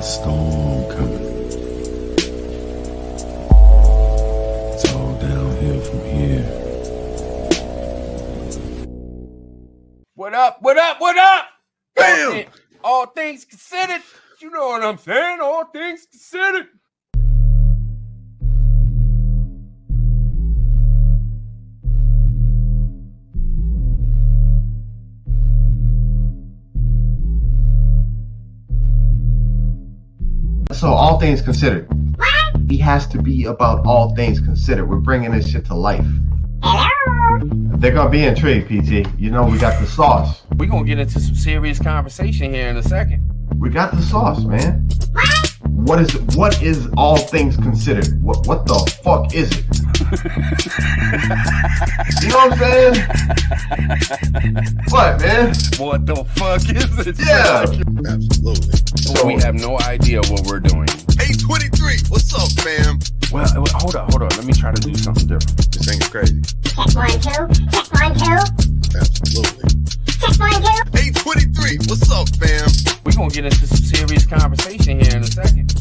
storm coming. It's all downhill from here. What up? What up? What up? Bam! All things considered. You know what I'm saying? All things considered. So all things considered, he has to be about all things considered. We're bringing this shit to life. Hello. They're gonna be intrigued, PT. You know we got the sauce. We're going to get into some serious conversation here in a second. We got the sauce, man. What is all things considered? What the fuck is it? You know what I'm saying? What, man? What the fuck is it? Yeah. Absolutely. So we have no idea what we're doing. 823, what's up, fam? Well, hold on. Let me try to do something different. This thing is crazy. Check 1, 2. Check 1, 2. Absolutely. Check 1, 2. 823, what's up, fam? We're going to get into some serious conversation here in a second.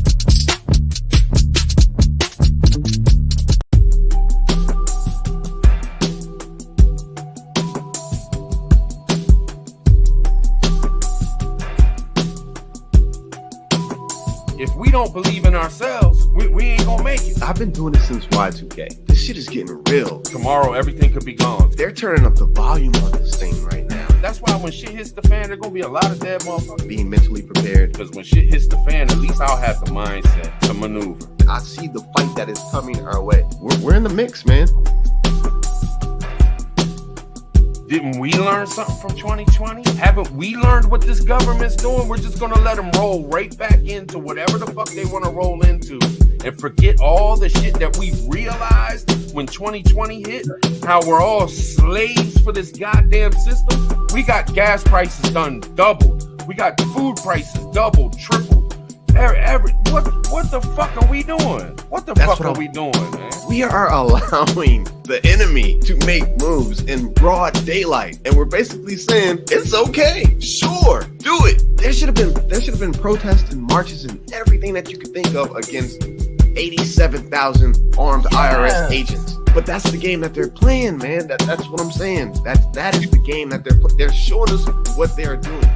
If we don't believe in ourselves, we ain't gonna make it. I've been doing this since Y2K. This shit is getting real. Tomorrow, everything could be gone. They're turning up the volume on this thing right now. That's why when shit hits the fan, there's gonna be a lot of dead motherfuckers. Being mentally prepared. Because when shit hits the fan, at least I'll have the mindset to maneuver. I see the fight that is coming our way. We're in the mix, man. Didn't we learn something from 2020? Haven't we learned what this government's doing? We're just gonna let them roll right back into whatever the fuck they wanna roll into and forget all the shit that we realized when 2020 hit, how we're all slaves for this goddamn system. We got gas prices done doubled. We got food prices doubled, tripled. What the fuck are we doing? What the fuck are we doing, man? We are allowing the enemy to make moves in broad daylight, and we're basically saying it's okay. Sure, do it. There should have been protests and marches and everything that you could think of against 87,000 armed IRS agents. But that's the game that they're playing, man. That's what I'm saying. That is the game that they're showing us what they're doing.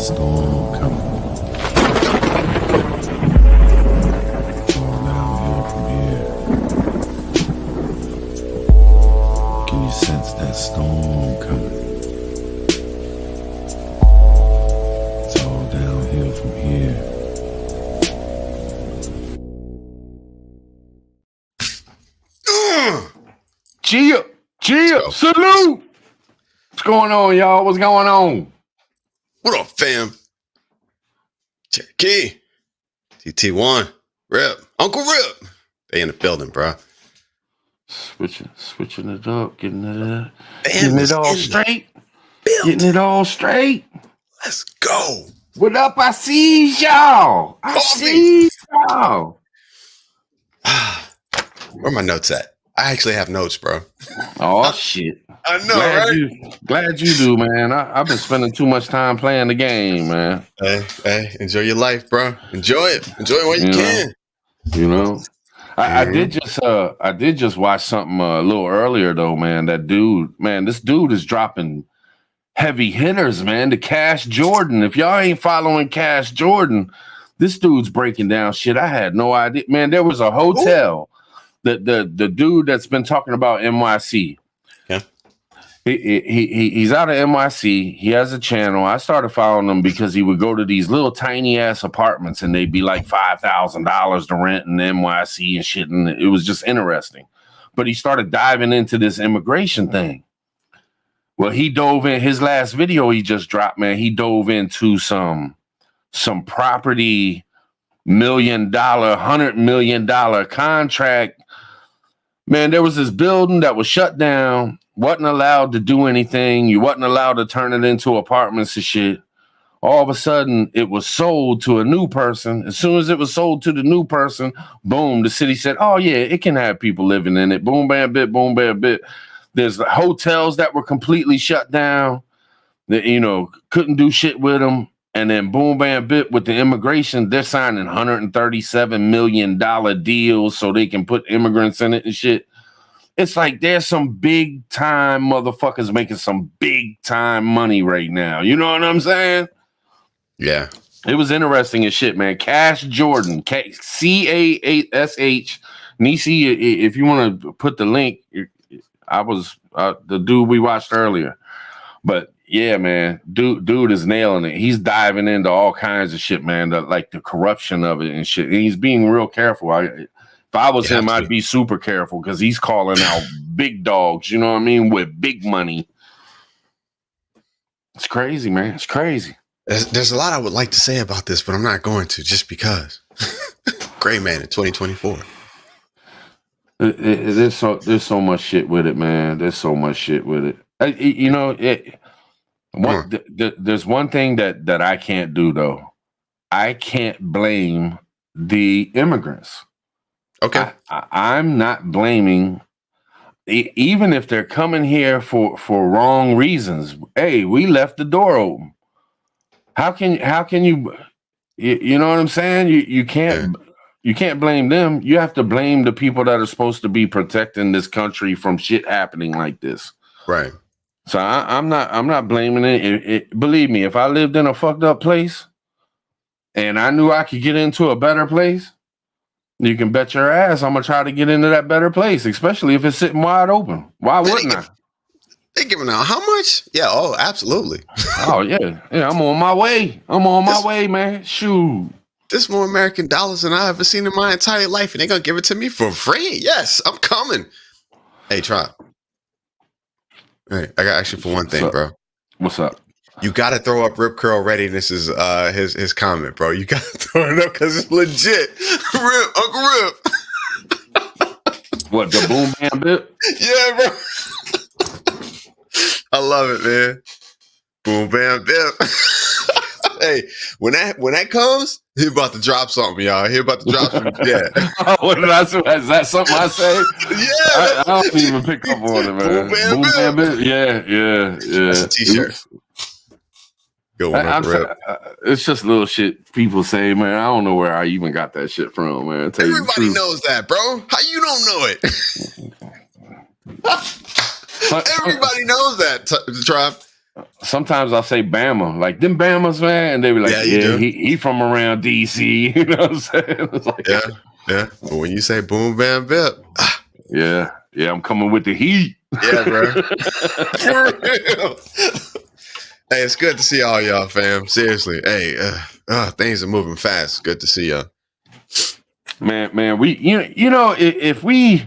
storm coming. It's all downhill from here. Can you sense that storm coming? It's all downhill from here. Chia, salute. What's going on, y'all? What's going on? What up, fam? Cherokee, TT1, Rip, Uncle Rip. They in the building, bro. Switching it up, getting it all straight. Building. Getting it all straight. Let's go. What up? I see y'all. I see y'all. Where my notes at? I actually have notes, bro. Oh shit! I know, right? Glad you do, man. I've been spending too much time playing the game, man. Hey, enjoy your life, bro. Enjoy it. Enjoy it while you can. You know, I did just watch something a little earlier though, man. This dude is dropping heavy hitters, man. To Cash Jordan. If y'all ain't following Cash Jordan, this dude's breaking down shit. I had no idea, man. There was a hotel. The dude that's been talking about NYC. Yeah. He's out of NYC. He has a channel. I started following him because he would go to these little tiny ass apartments and they'd be like $5,000 to rent in NYC and shit. And it was just interesting. But he started diving into this immigration thing. Well, he dove in his last video he just dropped, man. He dove into some property $100 million contract. Man, there was this building that was shut down, wasn't allowed to do anything. You wasn't allowed to turn it into apartments and shit. All of a sudden, it was sold to a new person. As soon as it was sold to the new person, boom, the city said, oh, yeah, it can have people living in it. Boom, bam, bit, boom, bam, bit. There's hotels that were completely shut down that, couldn't do shit with them. And then boom, bam, bit with the immigration, they're signing $137 million deals so they can put immigrants in it and shit. It's like there's some big time motherfuckers making some big time money right now. You know what I'm saying? Yeah. It was interesting as shit, man. Cash Jordan, CASH. Nisi, if you want to put the link, I was the dude we watched earlier. But yeah, man, dude is nailing it. He's diving into all kinds of shit, man. Like the corruption of it and shit. And he's being real careful. If I was him, I'd be super careful because he's calling out big dogs. You know what I mean? With big money. It's crazy, man. It's crazy. There's a lot I would like to say about this, but I'm not going to just because. Great man in 2024. There's so much shit with it, man. There's so much shit with it. There's one thing that I can't do though. I can't blame the immigrants. Okay, I'm not blaming, even if they're coming here for wrong reasons. Hey, we left the door open. How can you? You know what I'm saying? You can't. Yeah. You can't blame them. You have to blame the people that are supposed to be protecting this country from shit happening like this. Right. So I'm not blaming it. Believe me, if I lived in a fucked up place and I knew I could get into a better place, you can bet your ass I'm gonna try to get into that better place, especially if it's sitting wide open. Why wouldn't I? They giving out how much? Yeah. Oh, absolutely. Oh yeah. I'm on my way. My way, man. Shoot. There's more American dollars than I've ever seen in my entire life, and they're gonna give it to me for free. Yes, I'm coming. Hey, Trop. All right, I got ask you for one thing, bro. What's up? You got to throw up Rip Curl Readiness is his comment, bro. You got to throw it up because it's legit. Rip, Uncle Rip. What, the boom bam bit? Yeah, bro. I love it, man. Boom bam bip. Hey, when that comes, he about to drop something, y'all. He about to drop something. Yeah. What did I say? Is that something I say? Yeah. I don't even pick up on it, man. Boom bam bip. Yeah. That's a t-shirt. Go on, it's just little shit people say, man. I don't know where I even got that shit from, man. Everybody knows that, bro. How you don't know it? Everybody knows that, Tribe. sometimes I'll say Bama, like them Bamas, man, and they be like, Yeah, you do. he from around DC. You know what I'm saying? It's like, Yeah, yeah. But when you say boom, bam, bip, yeah, I'm coming with the heat. yeah, bro. For real. Hey, it's good to see all y'all, fam. Seriously. Hey, things are moving fast. Good to see y'all. Man, we if we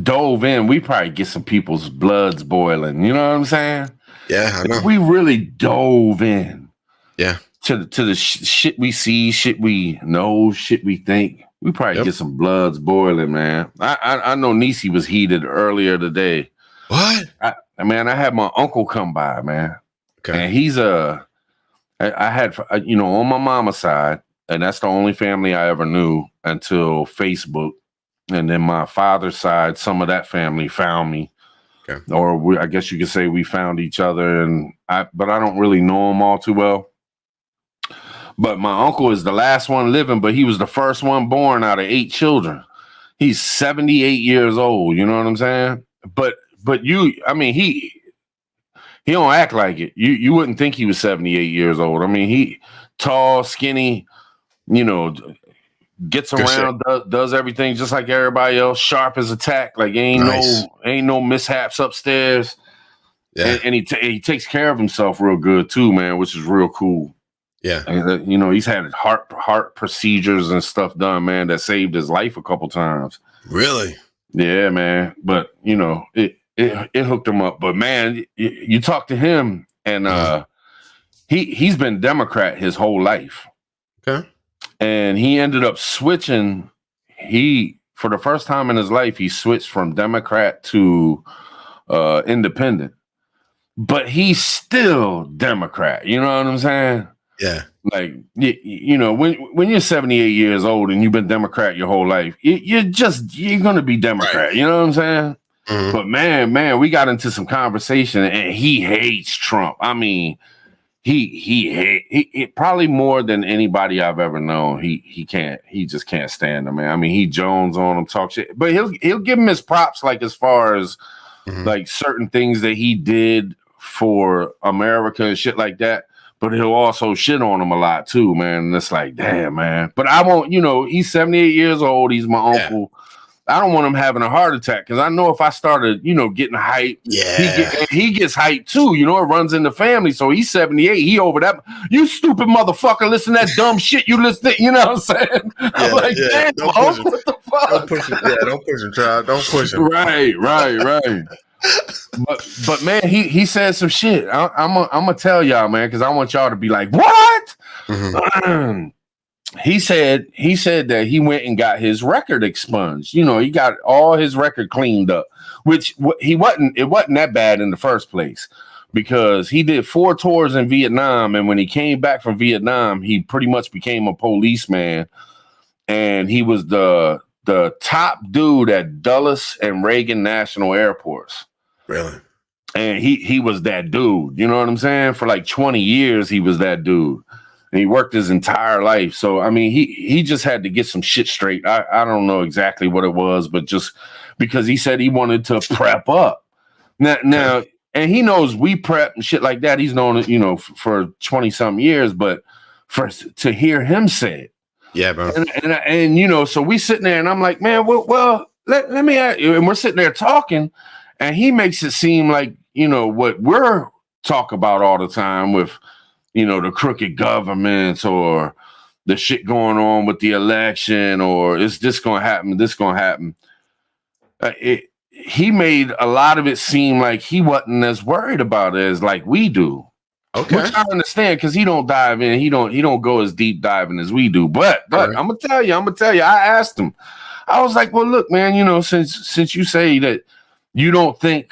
dove in, we probably get some people's bloods boiling. You know what I'm saying? Yeah, I know. If we really dove in, Yeah, to the shit we see, shit we know, shit we think, we probably get some bloods boiling, man. I know Nisi was heated earlier today. What? I had my uncle come by, man. Okay. And he's I had, on my mama's side, and that's the only family I ever knew until Facebook. And then my father's side, some of that family found me. Okay. Or I guess you could say we found each other, but I don't really know them all too well. But my uncle is the last one living, but he was the first one born out of 8 children. He's 78 years old. You know what I'm saying? But he don't act like it. You wouldn't think he was 78 years old. I mean, he tall, skinny, gets around, does everything just like everybody else, sharp as a tack. Like ain't no mishaps upstairs. Yeah. And he takes care of himself real good too, man, which is real cool. Yeah. And, he's had heart procedures and stuff done, man, that saved his life a couple times. Really? Yeah, man. But it hooked him up. But man, you talk to him, and he's been Democrat his whole life. Okay. And he ended up switching. For the first time in his life, he switched from Democrat to independent. But he's still Democrat. You know what I'm saying? Yeah. Like, when you're 78 years old and you've been Democrat your whole life, you're going to be Democrat. Right. You know what I'm saying? Mm-hmm. But man, we got into some conversation, and he hates Trump. I mean, he probably more than anybody I've ever known. He just can't stand him, man. I mean, he Jones on him, talk shit, but he'll give him his props, like as far as like certain things that he did for America and shit like that. But he'll also shit on him a lot too, man. And it's like, damn, man. But I won't, he's 78 years old. He's my uncle. I don't want him having a heart attack, because I know if I started, getting hyped, he gets hyped too. It runs in the family. So he's 78. He over that. You stupid motherfucker, listen to that dumb shit you listen to. You know what I'm saying? Yeah, I'm like, damn, what the fuck? Don't push him. Yeah, don't push him, child. Don't push him. Right. But man, he said some shit. I'm gonna tell y'all, man, because I want y'all to be like, what? Mm-hmm. He said that he went and got his record expunged. He got all his record cleaned up, which it wasn't that bad in the first place, because he did 4 tours in Vietnam, and when he came back from Vietnam, he pretty much became a policeman, and he was the top dude at Dulles and Reagan National Airports. Really? And he was that dude. You know what I'm saying? For like 20 years, he was that dude. And he worked his entire life. So, I mean, he just had to get some shit straight. I don't know exactly what it was, but just because he said he wanted to prep up. Now, and he knows we prep and shit like that. He's known it, for 20-something years, but to hear him say it. Yeah, bro. And so we sitting there, and I'm like, man, well, let me ask you. And we're sitting there talking, and he makes it seem like, what we're talking about all the time with, the crooked governments, or the shit going on with the election, or is this going to happen? This going to happen. He made a lot of it seem like he wasn't as worried about it as like we do. Okay, which I understand, because he don't dive in. He don't go as deep diving as we do. But I'm gonna tell you. I asked him. I was like, well, look, man. Since you say that you don't think.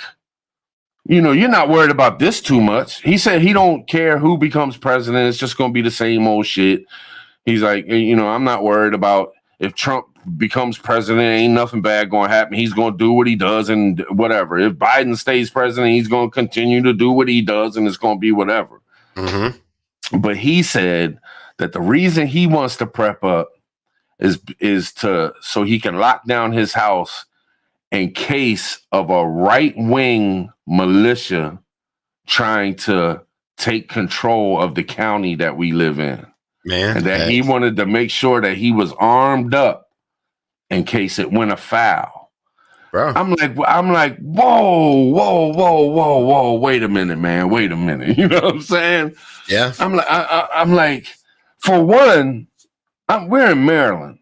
You're not worried about this too much. He said he don't care who becomes president. It's just going to be the same old shit. He's like, I'm not worried about if Trump becomes president. Ain't nothing bad going to happen. He's going to do what he does and whatever. If Biden stays president, he's going to continue to do what he does, and it's going to be whatever. Mm-hmm. But he said that the reason he wants to prep up is so he can lock down his house in case of a right-wing militia trying to take control of the county that we live in. Man. And that he wanted to make sure that he was armed up in case it went afoul. Bro. I'm like, whoa, wait a minute, man. Wait a minute. You know what I'm saying? Yeah. I'm like, for one, we're in Maryland.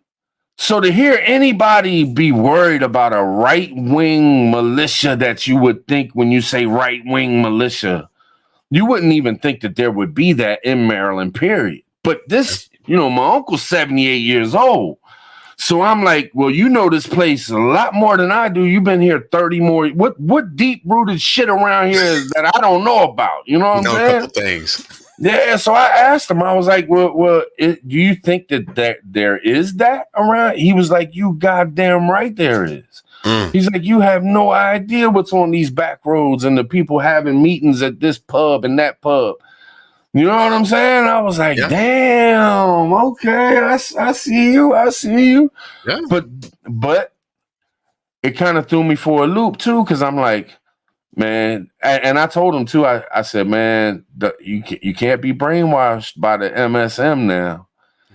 So to hear anybody be worried about a right-wing militia that you would think when you say right-wing militia, you wouldn't even think that there would be that in Maryland, period. But this, my uncle's 78 years old. So I'm like, well, you know this place a lot more than I do. You've been here 30 more. What deep-rooted shit around here is that I don't know about? You know what I'm saying? A couple things. Yeah, so I asked him, I was like, well, do you think that there is that around? He was like, you goddamn right there is. He's like, you have no idea what's on these back roads and the people having meetings at this pub and that pub. You know what I'm saying? I was like, damn, okay, I see you. Yeah. But it kind of threw me for a loop too, because I'm like, man, and I told him too, I said, man, you can't be brainwashed by the MSM now.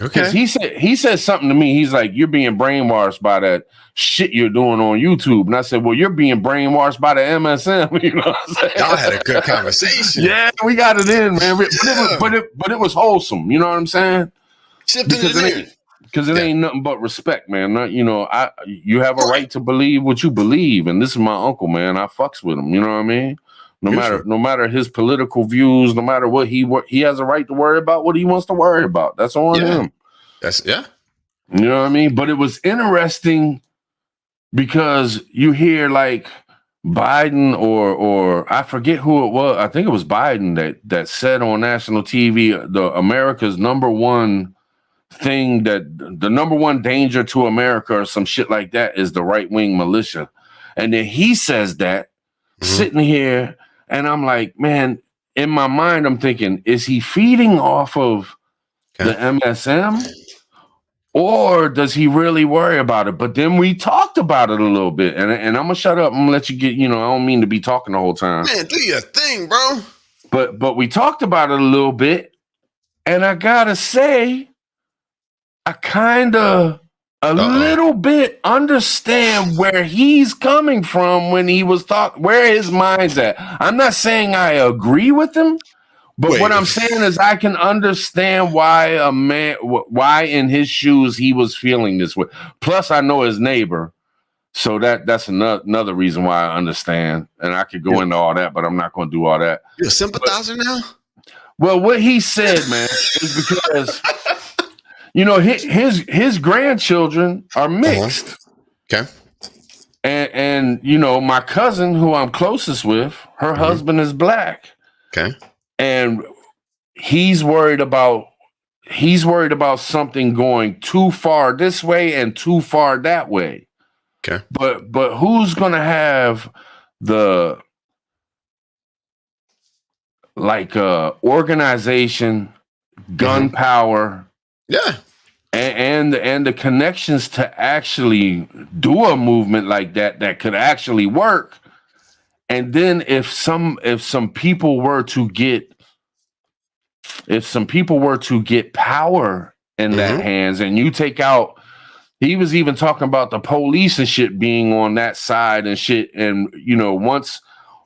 Okay. He said something to me. He's like, you're being brainwashed by that shit you're doing on YouTube. And I said, well, you're being brainwashed by the MSM. You know what I'm saying? Y'all had a good conversation. Yeah, we got it in, man. But it was wholesome. You know what I'm saying? Because it ain't nothing but respect, man. You have a right to believe what you believe, and this is my uncle, man. I fucks with him. You know what I mean? No matter his political views, no matter what he has a right to worry about what he wants to worry about. That's on him. You know what I mean? But it was interesting because you hear like Biden or I forget who it was. I think it was Biden that said on national TV, America's number one thing, that the number one danger to America or some shit like that is the right-wing militia. And then he says that sitting here, and I'm like, man, in my mind, I'm thinking, is he feeding off of the MSM? Or does he really worry about it? But then we talked about it a little bit, and I'm gonna shut up. I'm gonna let you get. I don't mean to be talking the whole time. Man, do your thing, bro. But we talked about it a little bit, and I gotta say, I kind of little bit understand where he's coming from when he was talking, where his mind's at. I'm not saying I agree with him. But what I'm saying is I can understand why why in his shoes he was feeling this way. Plus, I know his neighbor. So that's another reason why I understand. And I could go into all that, but I'm not going to do all that. You're a sympathizer now? Well, what he said, man, is because, his grandchildren are mixed. Okay. And my cousin, who I'm closest with, her husband is black. Okay. And he's worried about something going too far this way and too far that way. Okay. But who's gonna have the organization, gunpowder, and the connections to actually do a movement like that could actually work? And then if some people were to get power in that hands, and you take out, he was even talking about the police and shit being on that side and shit. And once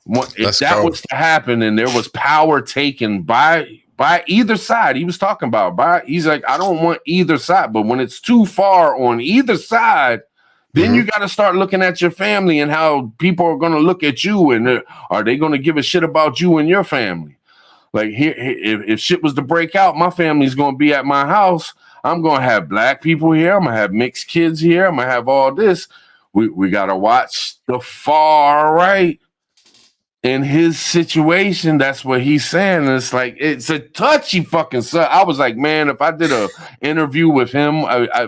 if that was to happen and there was power taken by either side, he was talking about he's like, I don't want either side, but when it's too far on either side, then you got to start looking at your family and how people are going to look at you, and are they going to give a shit about you and your family? Like here, if shit was to break out, my family's going to be at my house. I'm going to have black people here. I'm going to have mixed kids here. I'm going to have all this. We got to watch the far right in his situation. That's what he's saying. It's like, it's a touchy fucking stuff. I was like, man, if I did a interview with him,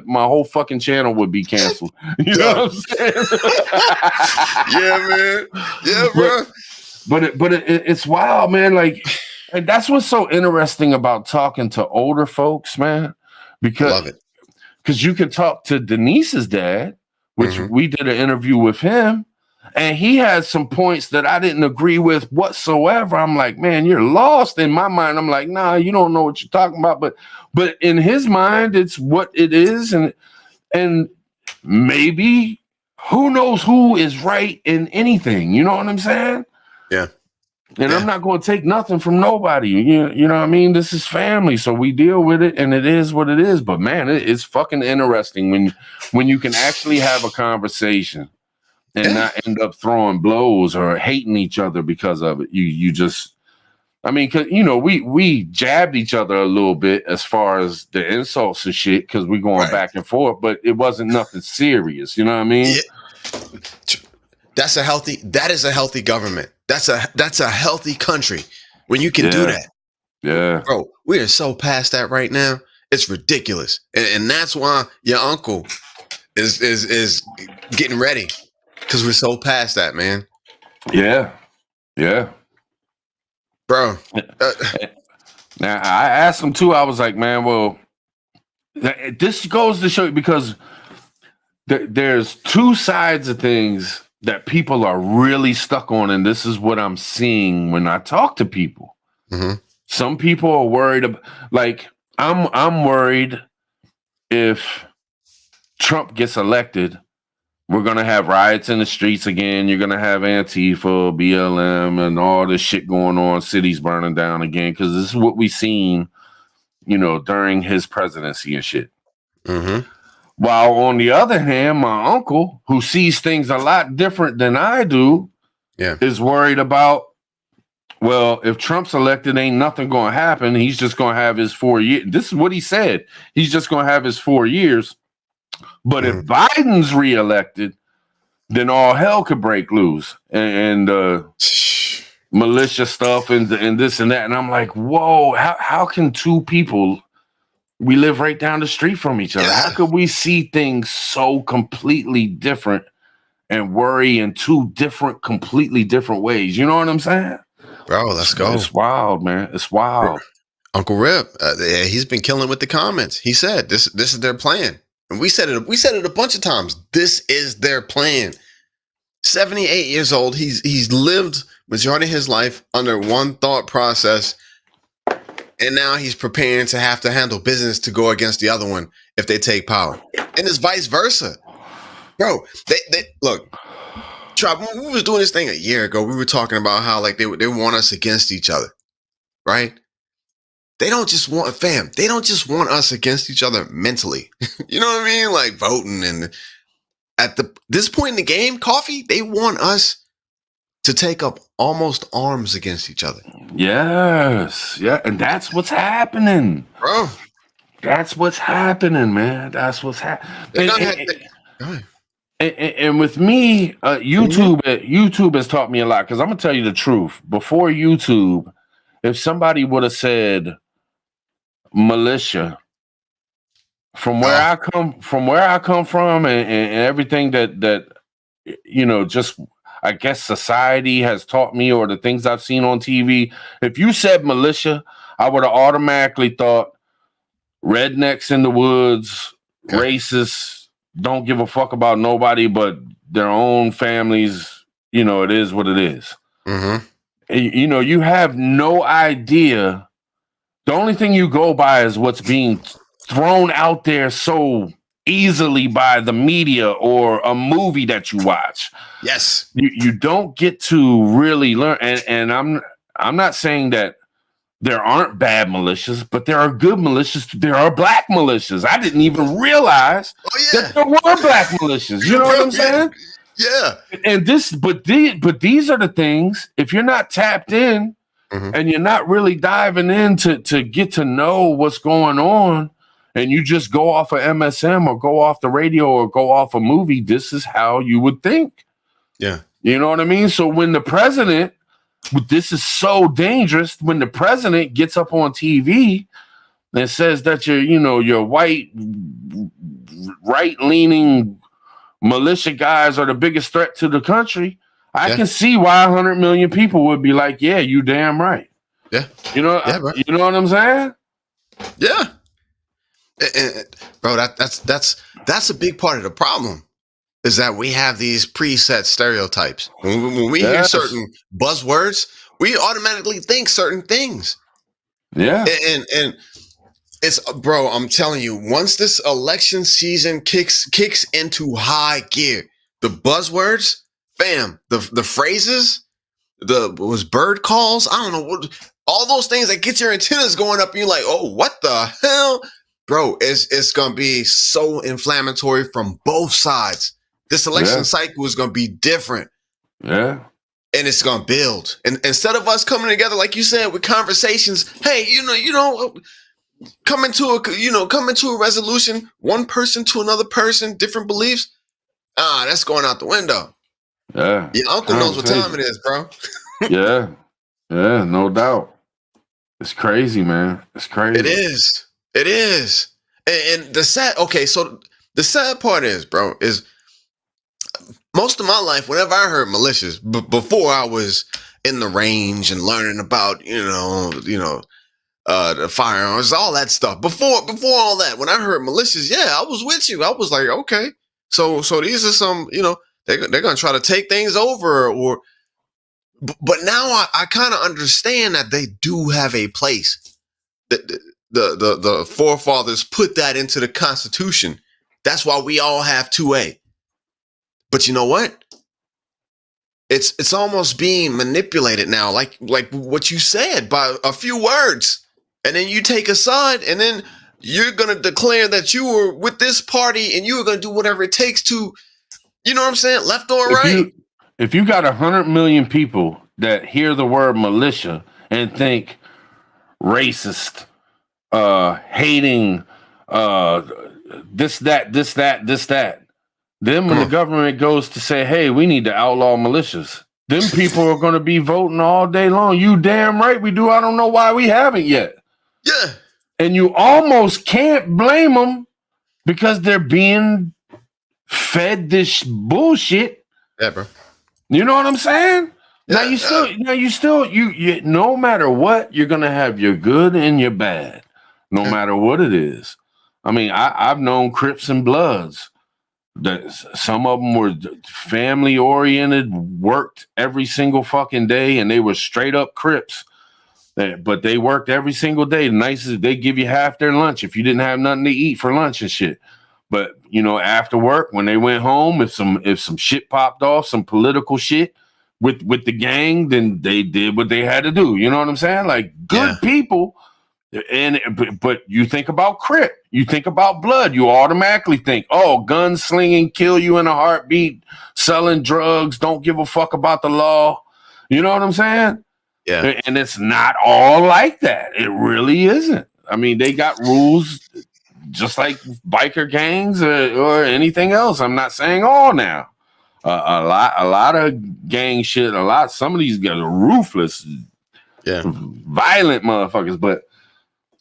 my whole fucking channel would be canceled. You know what I'm saying? Yeah, man. Yeah, bro. But it's wild, man. Like, and that's what's so interesting about talking to older folks, man. Because you can talk to Denise's dad, which we did an interview with him. And he had some points that I didn't agree with whatsoever. I'm like, man, you're lost. In my mind, I'm like, nah, you don't know what you're talking about. But in his mind, it's what it is. And maybe who knows who is right in anything. You know what I'm saying? Yeah. And Yeah. I'm not going to take nothing from nobody. You know what I mean? This is family, so we deal with it, and it is what it is. But man, it's fucking interesting when you can actually have a conversation and not end up throwing blows or hating each other because of it. You just, I mean, cause we jabbed each other a little bit as far as the insults and shit because we're going back and forth, but it wasn't nothing serious. You know what I mean? Yeah. That is a healthy government. That's a healthy country when you can do that. Yeah. Bro, we are so past that right now. It's ridiculous. And that's why your uncle is getting ready. Because we're so past that, man. Yeah. Yeah. Bro. Now, I asked him too. I was like, man, well, this goes to show you because there's two sides of things that people are really stuck on. And this is what I'm seeing when I talk to people. Mm-hmm. Some people are worried about, like, I'm worried if Trump gets elected, we're going to have riots in the streets again. You're going to have Antifa, BLM, and all this shit going on, cities burning down again, because this is what we've seen, during his presidency and shit. Mm-hmm. While on the other hand, my uncle, who sees things a lot different than I do, is worried about, well, if Trump's elected, ain't nothing going to happen. He's just going to have his 4 years. This is what he said. He's just going to have his 4 years. But if Biden's reelected, then all hell could break loose and militia stuff and this and that. And I'm like, whoa, how can two people, we live right down the street from each other. How could we see things so completely different and worry in two completely different ways? You know what I'm saying? Bro, let's go. It's wild, man. It's wild. Uncle Rip, he's been killing with the comments. He said this is their plan. And we said it a bunch of times. This is their plan. 78 years old. He's lived majority of his life under one thought process. And now he's preparing to have to handle business to go against the other one if they take power. And it's vice versa. Bro, they look, Trump, when we was doing this thing a year ago, we were talking about how like they want us against each other. Right? They don't just want us against each other mentally. You know what I mean? Like voting and at this point in the game, Coffee, they want us to take up almost arms against each other. Yes. Yeah. And that's what's happening. Bro. That's what's happening, man. That's what's happening. And with me, YouTube has taught me a lot because I'm going to tell you the truth. Before YouTube, if somebody would have said militia, from where I come from and everything that just I guess society has taught me or the things I've seen on TV, if you said militia, I would have automatically thought rednecks in the woods, racists, don't give a fuck about nobody but their own families. It is what it is. Mm-hmm. You have no idea. The only thing you go by is what's being thrown out there so easily by the media or a movie that you watch. Yes. You don't get to really learn. And I'm not saying that there aren't bad militias, but there are good militias. There are black militias. I didn't even realize that there were black militias. You know what I'm saying? Yeah. And these are the things, if you're not tapped in and you're not really diving in to get to know what's going on, and you just go off of MSM or go off the radio or go off a movie, this is how you would think. Yeah. You know what I mean? So when the president, this is so dangerous, when the president gets up on TV and says that your white, right-leaning militia guys are the biggest threat to the country, I can see why 100 million people would be like, yeah, you damn right. Yeah. You know what I'm saying? Yeah. Bro, that's a big part of the problem. is that we have these preset stereotypes. When we hear Yes. certain buzzwords, we automatically think certain things. Yeah. And it's, bro, I'm telling you, once this election season kicks into high gear, the buzzwords, fam, the phrases, was bird calls, I don't know what, all those things that get your antennas going up, and you're like, oh, what the hell? Bro, it's gonna be so inflammatory from both sides. This election cycle is gonna be different. Yeah. And it's gonna build. And instead of us coming together, like you said, with conversations, hey, coming to a resolution, one person to another person, different beliefs. That's going out the window. Yeah. Your uncle knows what time it is, bro. Yeah. Yeah, no doubt. It's crazy, man. It's crazy. It is. And the sad part is, bro, is most of my life, whenever I heard militias, before I was in the range and learning about, the firearms, all that stuff. Before all that, when I heard militias, I was with you. I was like, okay, so these are some, they're gonna try to take things over, but now I kind of understand that they do have a place. The forefathers put that into the Constitution. That's why we all have 2A. But you know what? It's almost being manipulated now, like what you said, by a few words, and then you take a side, and then you're gonna declare that you were with this party, and you were gonna do whatever it takes to, you know what I'm saying, left or right. If you got 100 million people that hear the word militia and think racist, hating, this, that. Then when the government goes to say, hey, we need to outlaw militias, them people are going to be voting all day long. You damn right we do. I don't know why we haven't yet. Yeah. And you almost can't blame them because they're being fed this bullshit. Yeah, bro. You know what I'm saying? Yeah, Now you still, no matter what, you're going to have your good and your bad, no matter what it is. I mean, I've known Crips and Bloods. That some of them were family oriented, worked every single fucking day, and they were straight up Crips. But they worked every single day. The nicest, they give you half their lunch if you didn't have nothing to eat for lunch and shit. But after work, when they went home, if some shit popped off, some political shit with the gang, then they did what they had to do. You know what I'm saying? Like good people. But you think about Crip, you think about Blood, you automatically think, oh, gunslinging, kill you in a heartbeat, selling drugs, don't give a fuck about the law. You know what I'm saying? Yeah. And it's not all like that. It really isn't. I mean, they got rules just like biker gangs or anything else. I'm not saying all now. A lot of gang shit. Some of these guys are ruthless, violent motherfuckers. But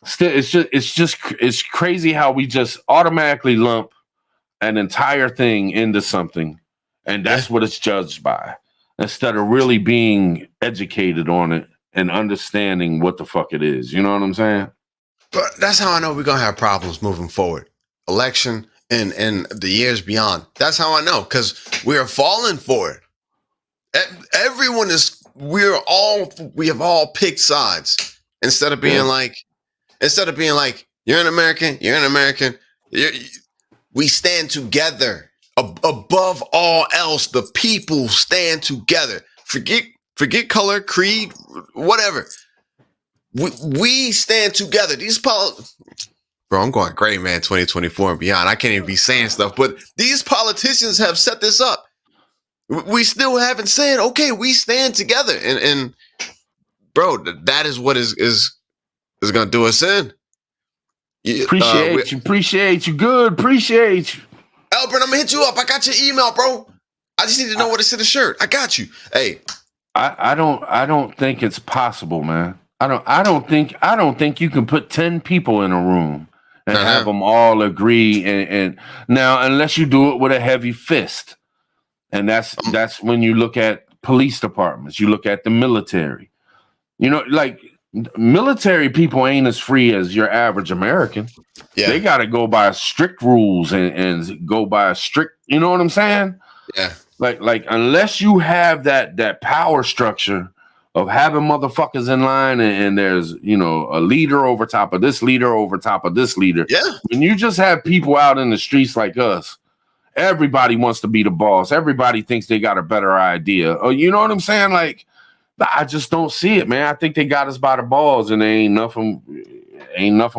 still, it's crazy how we just automatically lump an entire thing into something, and that's what it's judged by, instead of really being educated on it and understanding what the fuck it is. You know what I'm saying? But that's how I know we're gonna have problems moving forward. Election and the years beyond. That's how I know, because we are falling for it. Everyone is. We have all picked sides instead of being like, you're an American. We stand together. Above all else, the people stand together. Forget color, creed, whatever. We stand together. Bro, I'm going great, man. 2024 and beyond. I can't even be saying stuff, but these politicians have set this up. We still haven't said, okay, we stand together, and bro, that is what is gonna do us in. Appreciate you. Good. Appreciate you. Albert, I'm gonna hit you up. I got your email, bro. I just need to know what it's in the shirt. I got you. Hey, I don't think it's possible, man. I don't think you can put 10 people in a room and have them all agree. And now, unless you do it with a heavy fist, and that's when you look at police departments, you look at the military. Like military people ain't as free as your average American. Yeah. They got to go by strict rules and go by strict. You know what I'm saying? Yeah. Like unless you have that power structure of having motherfuckers in line and there's, you know, a leader over top of this leader over top of this leader. Yeah. When you just have people out in the streets like us, everybody wants to be the boss. Everybody thinks they got a better idea. Or you know what I'm saying? Like, I just don't see it, man. I think they got us by the balls, and there ain't nothing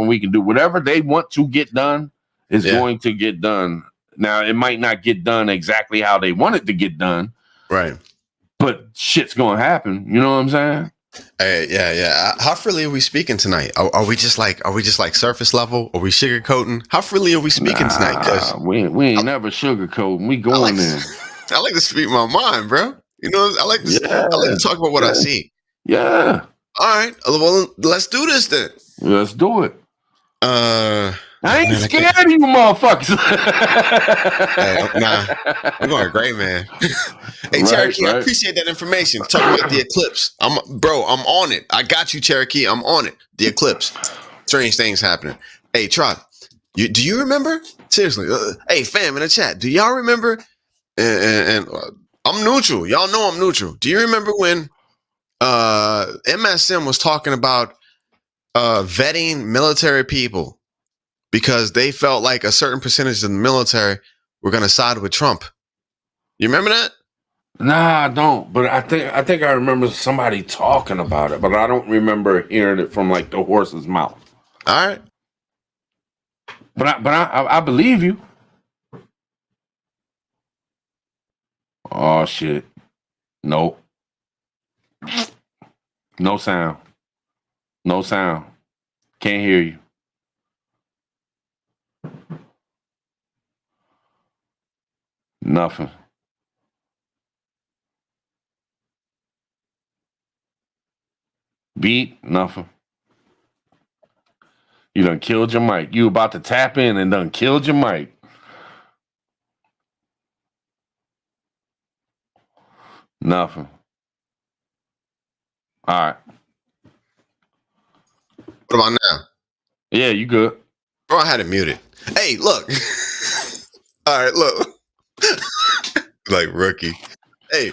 we can do. Whatever they want to get done is going to get done. Now, it might not get done exactly how they want it to get done, right? But shit's gonna happen. You know what I'm saying? Yeah. How freely are we speaking tonight? Are we just like surface level? Are we sugarcoating? How freely are we speaking tonight? Because we ain't never sugarcoating. We going in. I like to speak my mind, bro. You know, I like to talk about what I see. Yeah. All right. Well, let's do this then. Let's do it. I ain't man, scared of you motherfuckers. I'm going great, man. Hey, Cherokee, I appreciate that information. Talking about the eclipse. I'm on it. I got you, Cherokee. I'm on it. The eclipse. Strange things happening. Hey, Trot, do you remember? Seriously. Hey, fam, in the chat, do y'all remember? And I'm neutral. Y'all know I'm neutral. Do you remember when MSM was talking about vetting military people because they felt like a certain percentage of the military were going to side with Trump? You remember that? Nah, I don't. But I think I remember somebody talking about it, but I don't remember hearing it from like the horse's mouth. All right. But I believe you. Oh shit. Nope. No sound. No sound. Can't hear you. Nothing. Beat, nothing. You done killed your mic. You about to tap in and done killed your mic. Nothing. All right. What about now? Yeah, you good. Bro, I had it muted. Hey, look. All right, look. Like rookie. Hey.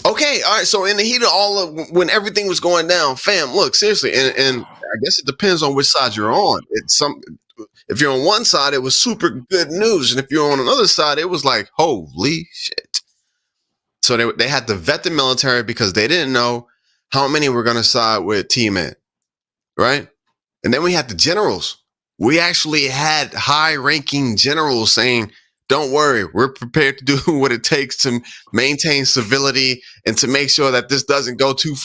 Okay, all right. So in the heat of all of when everything was going down, fam, look, seriously, and I guess it depends on which side you're on. If you're on one side, it was super good news. And if you're on another side, it was like, holy shit. So they had to vet the military because they didn't know how many were going to side with T-Man, right? And then we had the generals. We actually had high-ranking generals saying, don't worry, we're prepared to do what it takes to maintain civility and to make sure that this doesn't go too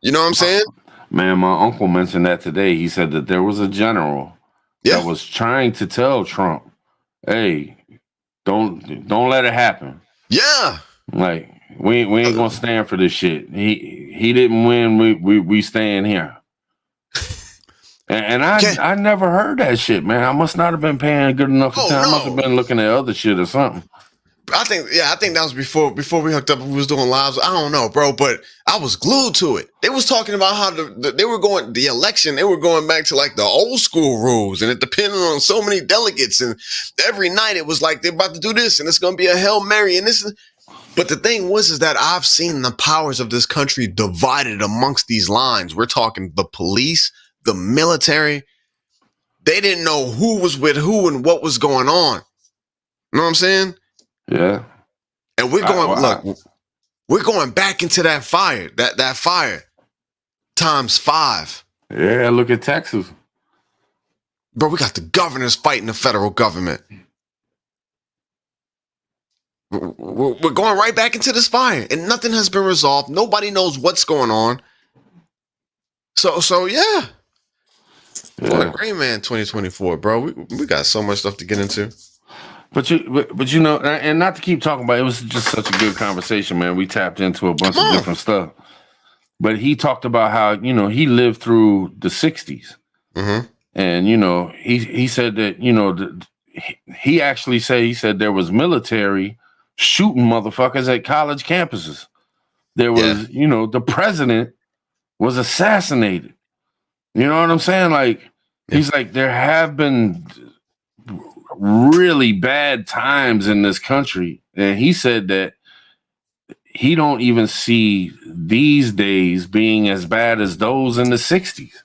You know what I'm saying? Man, my uncle mentioned that today. He said that there was a general that was trying to tell Trump, hey, don't let it happen. Yeah. Like, we ain't gonna stand for this shit. He didn't win. We staying here. And I never heard that shit, man. I must not have been paying good enough attention. I must have been looking at other shit or something. I think that was before we hooked up and we was doing lives. I don't know, bro, but I was glued to it. They was talking about how they were going the election. They were going back to like the old school rules, and it depended on so many delegates. And every night it was like they're about to do this, and it's going to be a Hail Mary, and this. But the thing is that I've seen the powers of this country divided amongst these lines. We're talking the police, the military. They didn't know who was with who and what was going on. You know what I'm saying? Yeah. And we're going back into that fire, that fire times 5. Yeah, look at Texas. Bro, we got the governors fighting the federal government. We're going right back into this fire, and nothing has been resolved. Nobody knows what's going on. So yeah. What a great man 2024, bro. We got so much stuff to get into. But you know, and not to keep talking about it, was just such a good conversation, man. We tapped into a bunch of different stuff. But he talked about how, you know, he lived through the 60s. Mm-hmm. And, you know, he said that, you know, he actually said there was military shooting motherfuckers at college campuses. There was, you know, the president was assassinated. You know what I'm saying? Like, he's like, there have been really bad times in this country. And he said that he don't even see these days being as bad as those in the 60s.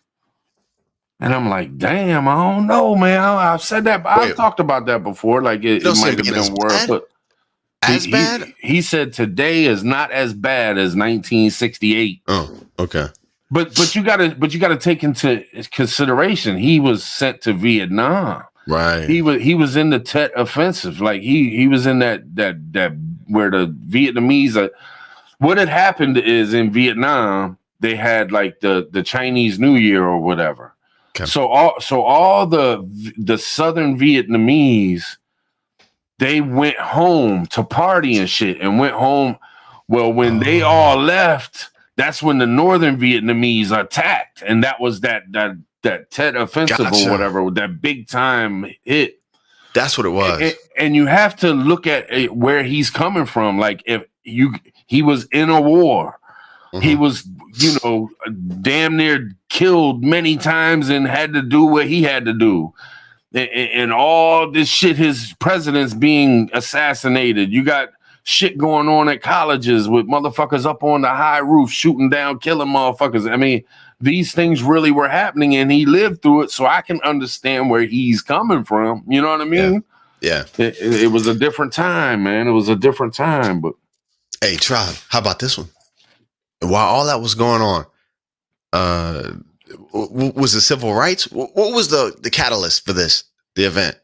And I'm like, damn, I don't know, man. I've said that. I've talked about that before. Like, it might have been worse. But bad? He said today is not as bad as 1968. Oh, okay. But you gotta take into consideration he was sent to Vietnam. Right. He was in the Tet Offensive. Like he was in that where the Vietnamese. What had happened is in Vietnam they had like the Chinese New Year or whatever. Okay. So all the Southern Vietnamese, they went home to party and shit and went home. Well, when they all left, that's when the Northern Vietnamese attacked, and that was that Tet Offensive or whatever, that big time hit. That's what it was. And you have to look at where he's coming from. Like he was in a war. Mm-hmm. He was, damn near killed many times and had to do what he had to do. And all this shit, his president's being assassinated. You got shit going on at colleges with motherfuckers up on the high roof shooting down, killing motherfuckers. I mean, these things really were happening and he lived through it, so I can understand where he's coming from. You know what I mean? Yeah. It was a different time, man. It was a different time. But hey, Tribe, how about this one? While all that was going on, was the civil rights? What was the catalyst for this, the event?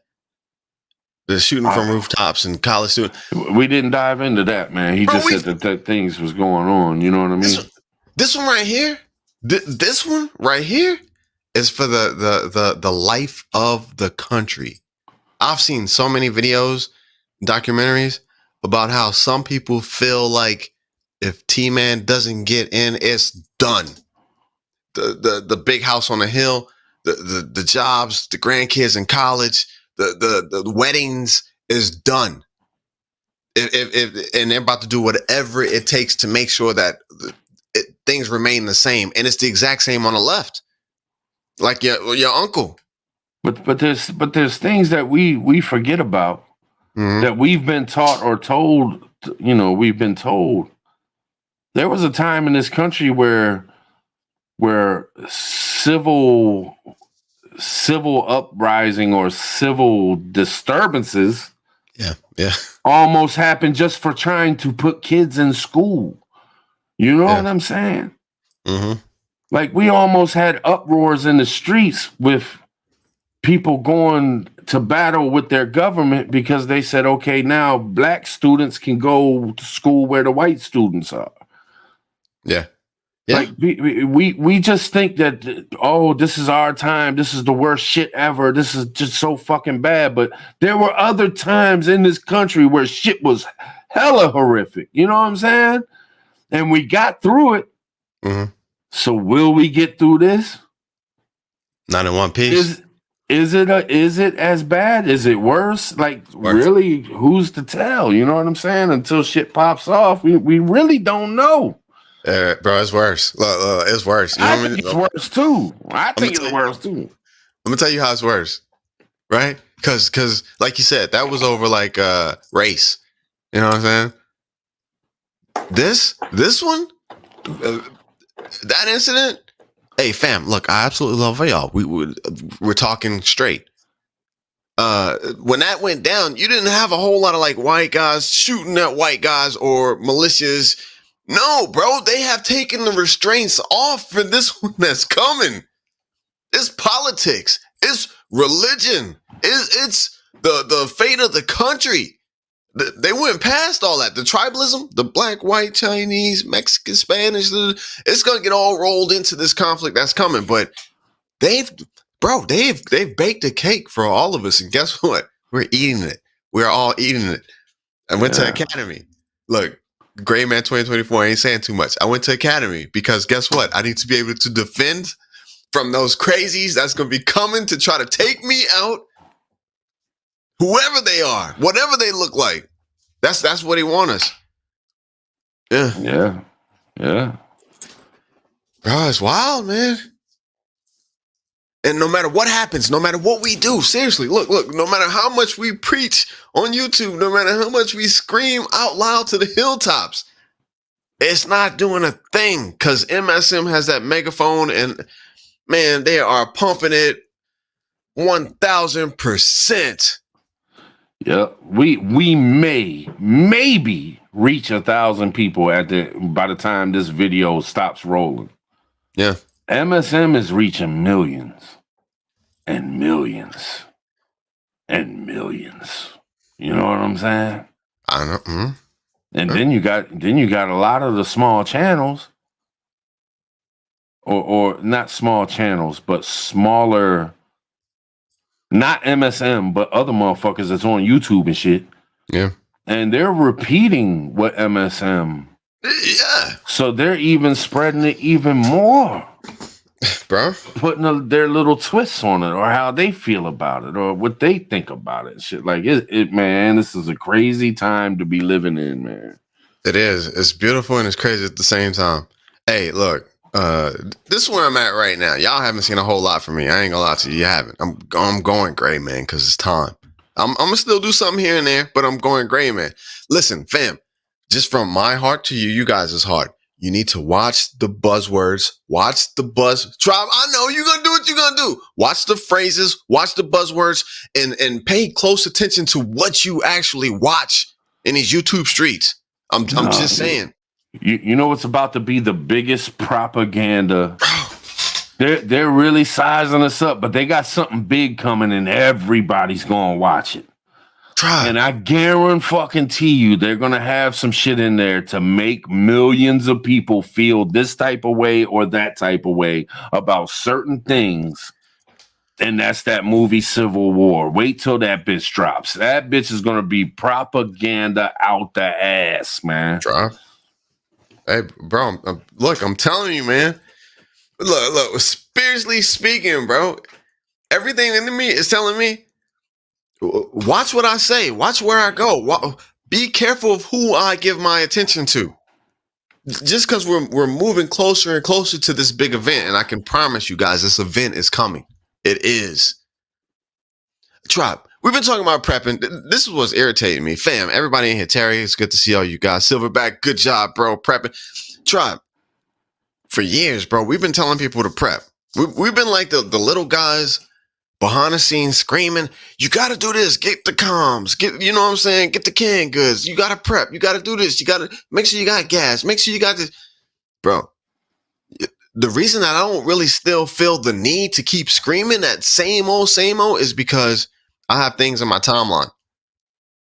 The shooting from rooftops and college students. We didn't dive into that, man. He just said that things was going on. You know what I mean? This one right here, this one right here is for the life of the country. I've seen so many videos, documentaries about how some people feel like if T-Man doesn't get in, it's done. The big house on the hill, the jobs, the grandkids in college, the weddings is done. If and they're about to do whatever it takes to make sure that things remain the same, and it's the exact same on the left, like your uncle. But there's things that we forget about, mm-hmm. that we've been taught or told. We've been told. There was a time in this country where civil uprising or civil disturbances almost happened just for trying to put kids in school. You know what I'm saying? Mm-hmm. Like we almost had uproars in the streets with people going to battle with their government because they said, okay, now black students can go to school where the white students are. Yeah. Like we just think that, this is our time. This is the worst shit ever. This is just so fucking bad. But there were other times in this country where shit was hella horrific. You know what I'm saying? And we got through it. Mm-hmm. So will we get through this? Not in one piece. Is it as bad? Is it worse? Like really, who's to tell? You know what I'm saying? Until shit pops off, we really don't know. Bro, it's worse. It's worse. You know I think it's worse too. I think it's worse too. I'm gonna tell you how it's worse, right? Because, like you said, that was over like race. You know what I'm saying? This one, that incident. Hey, fam, look, I absolutely love y'all. We're talking straight. When that went down, you didn't have a whole lot of like white guys shooting at white guys or militias. No, bro, they have taken the restraints off for this one that's coming. It's politics. It's religion. It's the fate of the country. They went past all that. The tribalism, the black, white, Chinese, Mexican, Spanish, it's going to get all rolled into this conflict that's coming. But they've baked a cake for all of us. And guess what? We're eating it. We're all eating it. I went to Academy. Look. Gray Man 2024 ain't saying too much. I went to Academy because guess what? I need to be able to defend from those crazies that's going to be coming to try to take me out. Whoever they are, whatever they look like. That's what he wants us. Yeah. Yeah. Bro, it's wild, man. And no matter what happens, no matter what we do, seriously, look, no matter how much we preach on YouTube, no matter how much we scream out loud to the hilltops, it's not doing a thing because MSM has that megaphone and, man, they are pumping it 1,000%. Yeah, we maybe reach 1,000 people by the time this video stops rolling. Yeah. MSM is reaching millions and millions and millions. You know what I'm saying? I know. Mm-hmm. And then you got a lot of the small channels, or not small channels, but smaller, not MSM, but other motherfuckers that's on YouTube and shit. Yeah. And they're repeating what MSM. Yeah. So they're even spreading it even more. Bro. Putting their little twists on it, or how they feel about it, or what they think about it. Shit, like it, man, this is a crazy time to be living in, man. It is. It's beautiful and it's crazy at the same time. Hey, look, this is where I'm at right now. Y'all haven't seen a whole lot from me. I ain't gonna lie to you. You haven't. I'm going gray, man, because it's time. I'm gonna still do something here and there, but I'm going gray, man. Listen, fam, just from my heart to you guys' heart, you need to watch the buzzwords, watch the buzz tribe. I know you're gonna do what you're gonna do. Watch the phrases, watch the buzzwords, and pay close attention to what you actually watch in these YouTube streets. I'm just saying. You know what's about to be the biggest propaganda? They're really sizing us up, but they got something big coming, and everybody's gonna watch it. Try. And I guarantee you, they're gonna have some shit in there to make millions of people feel this type of way or that type of way about certain things. And that's that movie Civil War. Wait till that bitch drops. That bitch is gonna be propaganda out the ass, man. Try. Hey, bro, look, I'm telling you, man. Look, spiritually speaking, bro, everything in me is telling me, watch what I say. Watch where I go. Be careful of who I give my attention to. Just because we're moving closer and closer to this big event, and I can promise you guys, this event is coming. It is. Tribe, we've been talking about prepping. This is what's irritating me. Fam, everybody in here, Terry, it's good to see all you guys. Silverback, good job, bro, prepping. Tribe, for years, bro, we've been telling people to prep. We've been like the little guys behind the scenes screaming, you got to do this, get the comms, you know what I'm saying, get the canned goods, you got to prep, you got to do this, you got to make sure you got gas, make sure you got this. Bro, the reason that I don't really still feel the need to keep screaming that same old is because I have things in my timeline.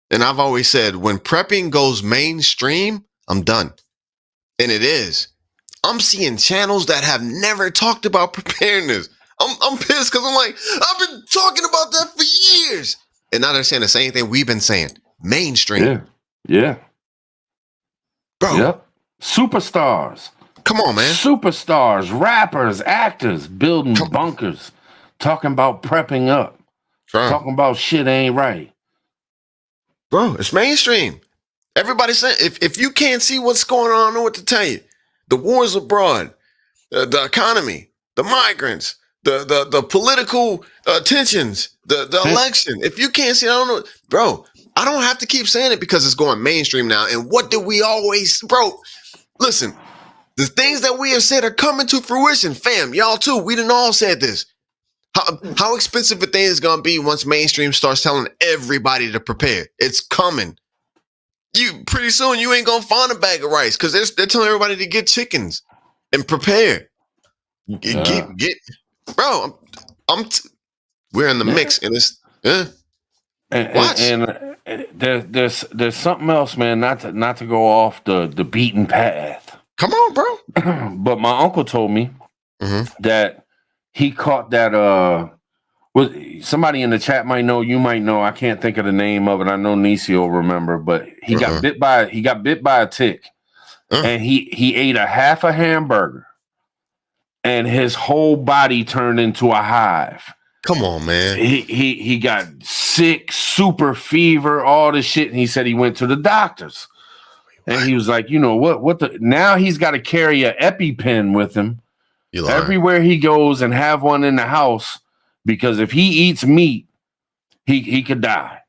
And I've always said, when prepping goes mainstream, I'm done. And it is. I'm seeing channels that have never talked about preparedness. I'm pissed because I'm like, I've been talking about that for years. And now they're saying the same thing we've been saying. Mainstream. Yeah. Bro. Yep. Superstars. Come on, man. Superstars, rappers, actors, building bunkers, talking about prepping up, talking about shit ain't right. Bro, it's mainstream. Everybody's saying, if you can't see what's going on, I don't know what to tell you. The wars abroad, the economy, the migrants, the political tensions, the election. If you can't see, I don't know. Bro, I don't have to keep saying it because it's going mainstream now. And what did we always, bro, listen, the things that we have said are coming to fruition. Fam, y'all too, we done all said this. How expensive a thing is going to be once mainstream starts telling everybody to prepare. It's coming. You pretty soon you ain't gonna find a bag of rice because they're telling everybody to get chickens and prepare. Get, bro. We're in the mix and it's watch. And there's something else, man. Not to go off the beaten path. Come on, bro. But my uncle told me that he caught that. Somebody in the chat might know, you might know. I can't think of the name of it. I know Nisi will remember, but he got bit by a tick, and he ate a half a hamburger, and his whole body turned into a hive. Come on, man. He got sick, super fever, all this shit, and he said he went to the doctors, and he was like, you know what now he's got to carry an EpiPen with him You lying. everywhere he goes and have one in the house, because if he eats meat, he could die.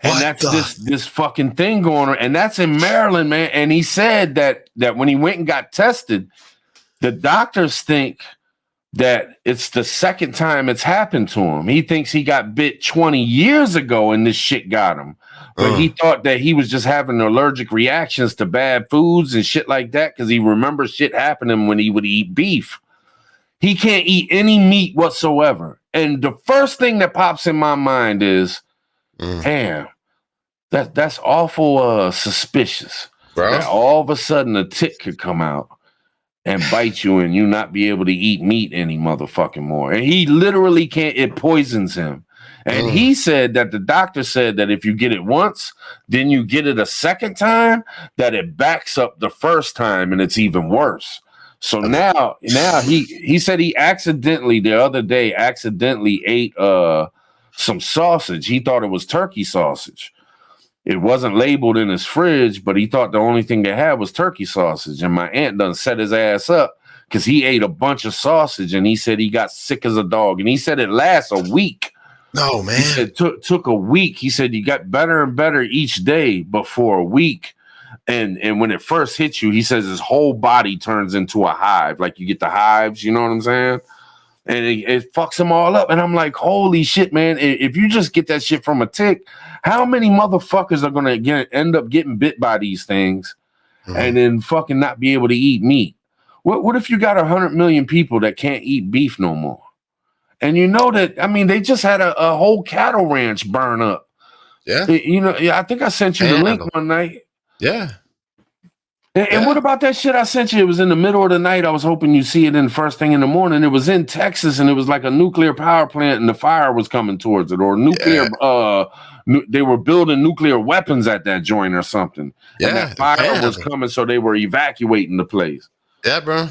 And What that's this fucking thing going on. And that's in Maryland, man. And he said that when he went and got tested, the doctors think that it's the second time it's happened to him. He thinks he got bit 20 years ago and this shit got him. But he thought that he was just having allergic reactions to bad foods and shit like that because he remembers shit happening when he would eat beef. He can't eat any meat whatsoever. And the first thing that pops in my mind is, damn, that's awful suspicious. Bro. That all of a sudden a tick could come out and bite you and you not be able to eat meat any motherfucking more. And he literally can't, it poisons him. And he said that the doctor said that if you get it once, then you get it a second time, that it backs up the first time and it's even worse. So now he said he accidentally the other day ate some sausage. He thought it was turkey sausage. It wasn't labeled in his fridge, but he thought the only thing they had was turkey sausage. And my aunt done set his ass up because he ate a bunch of sausage and he said he got sick as a dog. And he said it lasts a week. No, man. He said took a week. He said you got better and better each day, but for a week. And when it first hits you, he says his whole body turns into a hive. Like you get the hives, you know what I'm saying? And it fucks them all up. And I'm like, holy shit, man. If you just get that shit from a tick, how many motherfuckers are going to end up getting bit by these things and then fucking not be able to eat meat? What if you got 100 million people that can't eat beef no more? And you know that, I mean, they just had a whole cattle ranch burn up. Yeah. I think I sent you the link one night. Yeah. And what about that shit I sent you? It was in the middle of the night. I was hoping you see it in the first thing in the morning. It was in Texas, and it was like a nuclear power plant, and the fire was coming towards it, or nuclear. They were building nuclear weapons at that joint or something. Yeah, and that fire was coming, so they were evacuating the place. Yeah, bro.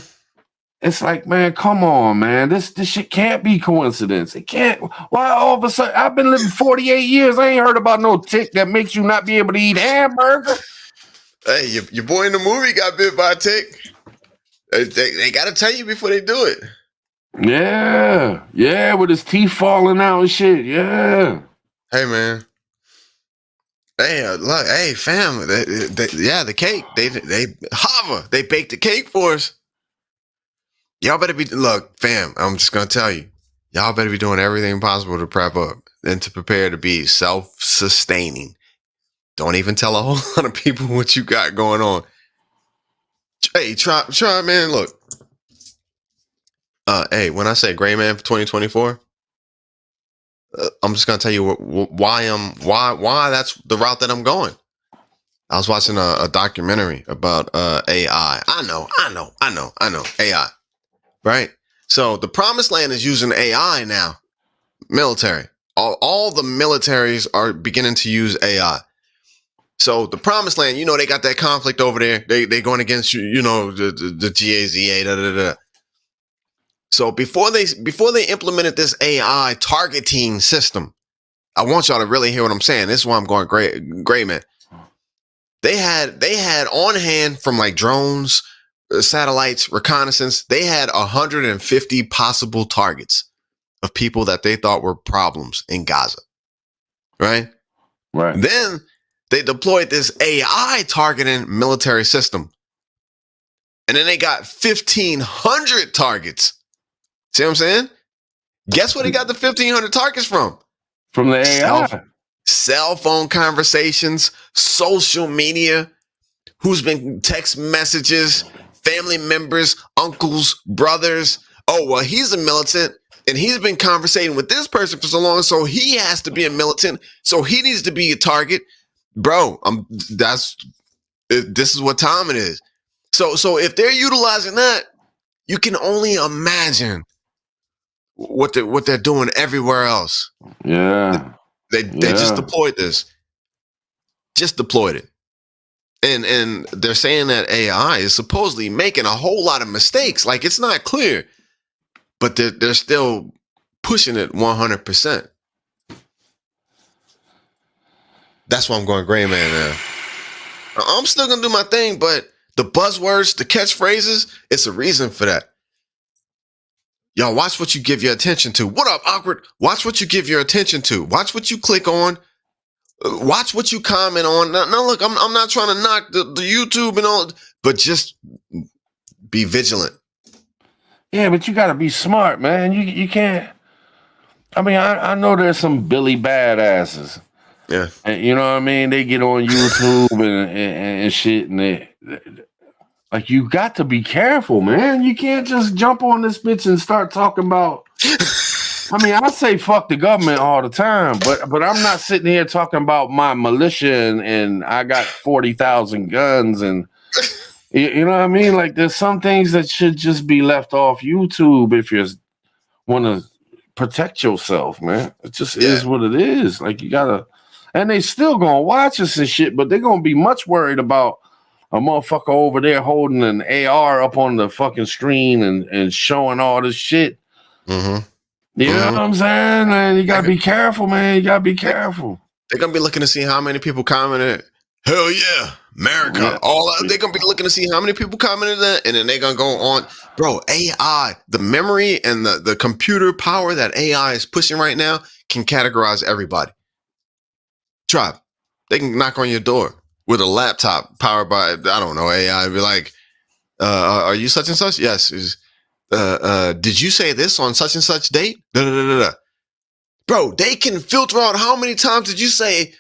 It's like, man, come on, man. This shit can't be coincidence. It can't. Why all of a sudden? I've been living 48 years. I ain't heard about no tick that makes you not be able to eat hamburger. Hey, your boy in the movie got bit by a tick. They got to tell you before they do it. Yeah, with his teeth falling out and shit. Yeah. Hey, man. Hey, look, hey, fam. The cake. They baked the cake for us. Y'all better be, look, fam, I'm just going to tell you. Y'all better be doing everything possible to prep up and to prepare to be self-sustaining. Don't even tell a whole lot of people what you got going on. Hey, try, man. Look. Hey, when I say gray man for 2024, I'm just gonna tell you why that's the route that I'm going. I was watching a documentary about AI. I know AI, right? So the promised land is using AI now. Military, all the militaries are beginning to use AI. So the promised land, they got that conflict over there. They going against the GAZA. So before they implemented this AI targeting system, I want y'all to really hear what I'm saying. This is why I'm going gray man. They had on hand from like drones, satellites, reconnaissance. They had 150 possible targets of people that they thought were problems in Gaza. Right. Then they deployed this AI targeting military system. And then they got 1,500 targets. See what I'm saying? Guess where they got the 1,500 targets from? From the AI. Cell phone conversations, social media, who's been text messages, family members, uncles, brothers. Oh, well, he's a militant. And he's been conversating with this person for so long, so he has to be a militant. So he needs to be a target. Bro, this is what time it is. So if they're utilizing that, you can only imagine what they're doing everywhere else. Yeah. They just deployed this. Just deployed it. And they're saying that AI is supposedly making a whole lot of mistakes. Like, it's not clear, but they're still pushing it 100%. That's why I'm going gray man now. I'm still going to do my thing, but the buzzwords, the catchphrases, it's a reason for that. Y'all watch what you give your attention to. What up, awkward? Watch what you give your attention to. Watch what you click on. Watch what you comment on. Now look, I'm not trying to knock the YouTube and all, but just be vigilant. Yeah, but you got to be smart, man. You can't. I mean, I know there's some Billy badasses. Yeah. And you know what I mean? They get on YouTube and shit, and they like, you got to be careful, man. You can't just jump on this bitch and start talking about. I mean, I say fuck the government all the time, but I'm not sitting here talking about my militia and I got 40,000 guns and you know what I mean? Like, there's some things that should just be left off YouTube if you want to protect yourself, man. It just is what it is. Like, you gotta, and they still gonna watch us and shit, but they're gonna be much worried about a motherfucker over there holding an AR up on the fucking screen and showing all this shit. Mm-hmm. You know what I'm saying? Man, you gotta be careful, man. You gotta be careful. They're gonna be looking to see how many people commented. Hell yeah, America! Yeah. All they're gonna be looking to see how many people commented that, and then they're gonna go on, bro. AI, the memory and the computer power that AI is pushing right now can categorize everybody. Tribe, they can knock on your door with a laptop powered by, I don't know, AI. Be like, are you such and such? Yes. Did you say this on such and such date? Da, da, da, da, da. Bro, they can filter out how many times did you say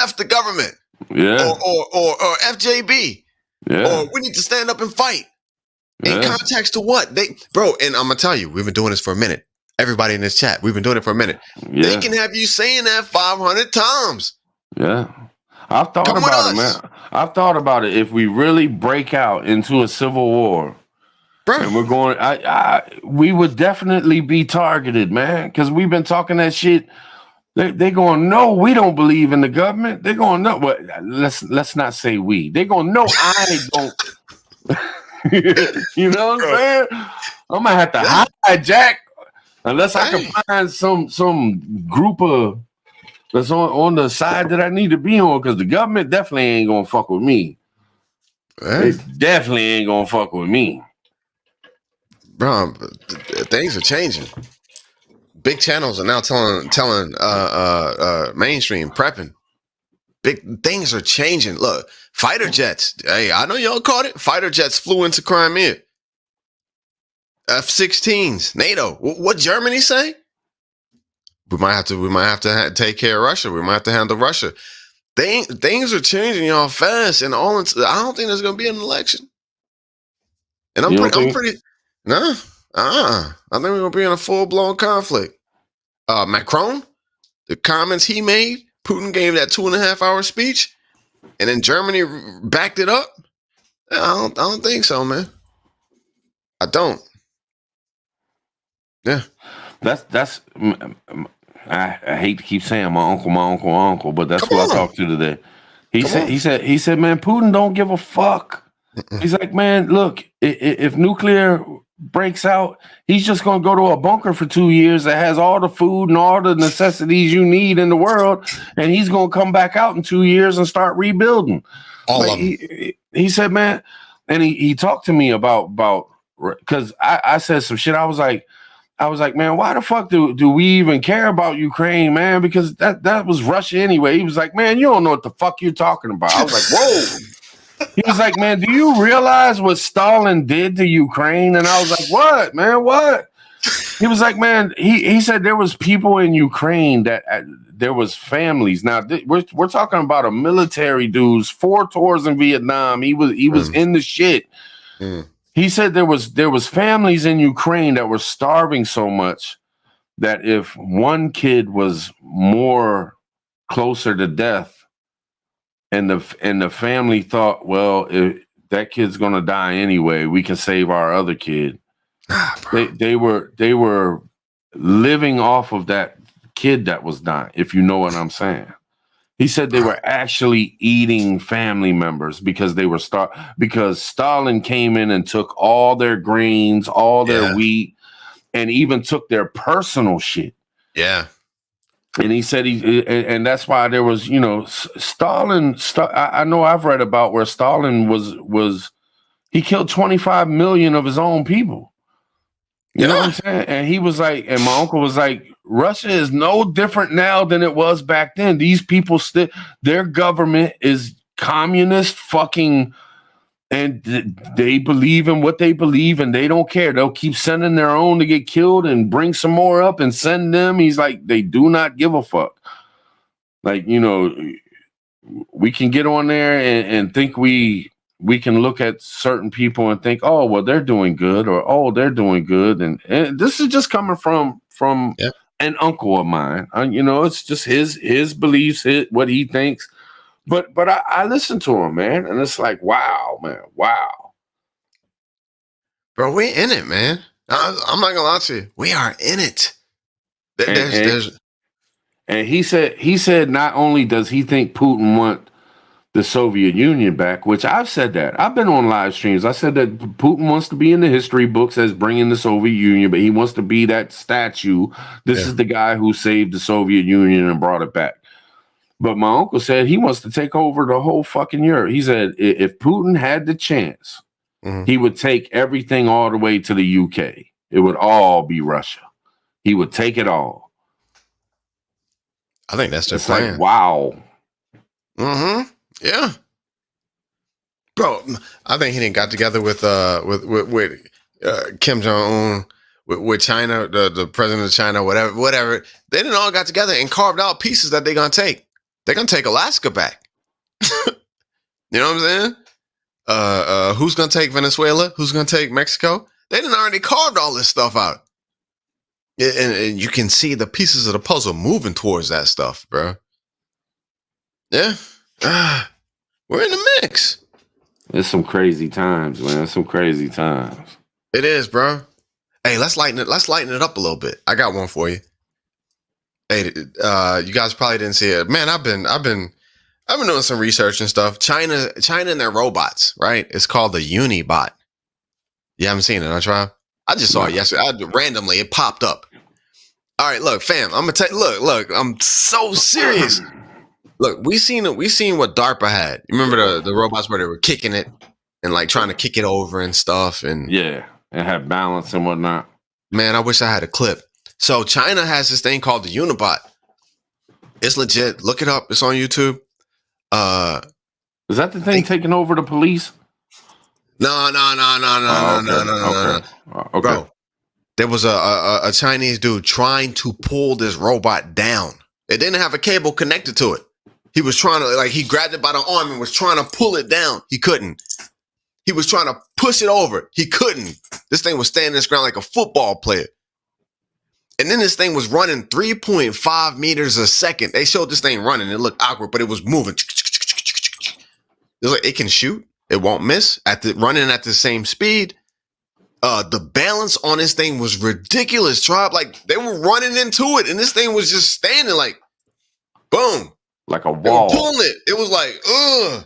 F the government? Yeah. Or FJB. Yeah. Or we need to stand up and fight. Yeah. In context to what? Bro, and I'm gonna tell you, we've been doing this for a minute. Everybody in this chat, we've been doing it for a minute. Yeah. They can have you saying that 500 times. Yeah. I've thought about it, man. I've thought about it. If we really break out into a civil war, bro, and we're going, we would definitely be targeted, man, because we've been talking that shit. They're going, no, we don't believe in the government. They're going, no, but let's not say we. They're going, no, I don't. You know what I'm saying? I'm gonna have to hijack unless I can find some group of that's on the side that I need to be on, because the government definitely ain't gonna fuck with me. They definitely ain't gonna fuck with me. Bro, things are changing. Big channels are now telling mainstream prepping. Big things are changing. Look, fighter jets. Hey, I know y'all caught it. Fighter jets flew into Crimea. F-16s. NATO. What Germany say? We might have to take care of Russia. We might have to handle Russia. Things are changing, y'all, fast, and I don't think there's gonna be an election. And I think we're gonna be in a full-blown conflict. Macron, the comments he made, Putin gave that 2.5-hour speech, and then Germany backed it up. I don't think so, man. I don't. Yeah. That's I hate to keep saying my uncle, but that's who I talked to today. He said, man, Putin don't give a fuck. He's like, man, look, if nuclear breaks out, he's just gonna go to a bunker for 2 years that has all the food and all the necessities you need in the world, and he's gonna come back out in 2 years and start rebuilding. All of them. He said, man, and he talked to me about because I said some shit. I was like, man, why the fuck do we even care about Ukraine, man? Because that was Russia anyway. He was like, man, you don't know what the fuck you're talking about. I was like, whoa. He was like, man, do you realize what Stalin did to Ukraine? And I was like, what, man, what? He was like, man, he said there was people in Ukraine that there was families. Now, we're talking about a military dude's 4 tours in Vietnam. He was in the shit. He said there was families in Ukraine that were starving so much that if one kid was more closer to death, and the family thought, well, if that kid's gonna die anyway, we can save our other kid. They were living off of that kid that was dying, if you know what I'm saying. He said they were actually eating family members because they were because Stalin came in and took all their grains, all their wheat, and even took their personal shit. Yeah. And he said and that's why there was, Stalin. I know I've read about where Stalin was he killed 25 million of his own people. You know what I'm saying? And he was like, and my uncle was like, Russia is no different now than it was back then. These people their government is communist fucking, and they believe in what they believe and they don't care. They'll keep sending their own to get killed and bring some more up and send them. He's like, they do not give a fuck. Like, you know, we can get on there and think we can look at certain people and think, oh, well, they're doing good, or oh, they're doing good. And this is just coming from an uncle of mine. You know, it's just his beliefs, what he thinks. But I listen to him, man, and it's like, wow, man, wow. Bro, we're in it, man. I'm not gonna lie to you. We are in it. And he said not only does he think Putin want the Soviet Union back, which I've said that. I've been on live streams. I said that Putin wants to be in the history books as bringing the Soviet Union, but he wants to be that statue. This is the guy who saved the Soviet Union and brought it back. But my uncle said he wants to take over the whole fucking Europe. He said if Putin had the chance, he would take everything all the way to the UK. It would all be Russia. He would take it all. I think that's their plan. Like, wow. Yeah. Bro, I think he didn't got together with Kim Jong-un, with China, the president of China, whatever. They didn't all got together and carved out pieces that they're gonna take. They're gonna take Alaska back. You know what I'm saying? Who's gonna take Venezuela? Who's gonna take Mexico? They didn't already carved all this stuff out. And you can see the pieces of the puzzle moving towards that stuff, bro. Yeah. We're in the mix. It's some crazy times, man. Some crazy times. It is, bro. Hey, let's lighten it up a little bit. I got one for you. Hey, you guys probably didn't see it. Man, I've been doing some research and stuff. China and their robots, right? It's called the Unibot. You haven't seen it, huh, Tribe? I just saw it yesterday. Randomly, it popped up. All right, look, fam. I'm gonna tell you. Look. I'm so serious. Look, we seen what DARPA had. You remember the robots where they were kicking it and like trying to kick it over and stuff, and and have balance and whatnot. Man, I wish I had a clip. So China has this thing called the Unibot. It's legit. Look it up. It's on YouTube. Is that the thing taking over the police? No. Okay. Bro, there was a Chinese dude trying to pull this robot down. It didn't have a cable connected to it. He was trying to, he grabbed it by the arm and was trying to pull it down. He couldn't. He was trying to push it over. He couldn't. This thing was standing its ground like a football player. And then this thing was running 3.5 meters a second. They showed this thing running. It looked awkward, but it was moving. It was like, it can shoot. It won't miss running at the same speed. The balance on this thing was ridiculous, Tribe. Like, they were running into it, and this thing was just standing like, boom. Like a wall. Pulling it. It was like, ugh.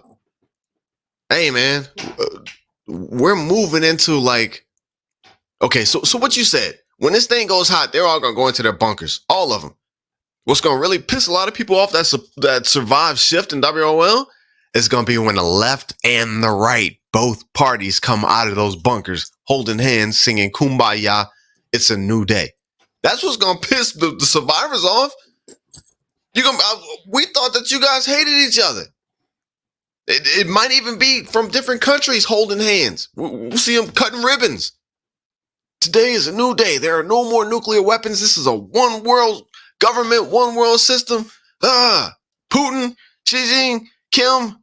Hey, man. We're moving into okay, so what you said. When this thing goes hot, they're all going to go into their bunkers. All of them. What's going to really piss a lot of people off that survive shift in WOL is going to be when the left and the right, both parties come out of those bunkers, holding hands, singing Kumbaya. It's a new day. That's what's going to piss the survivors off. We thought that you guys hated each other. It might even be from different countries holding hands. We'll see them cutting ribbons. Today is a new day. There are no more nuclear weapons. This is a one world government, one world system. Putin, Xi Jinping, Kim.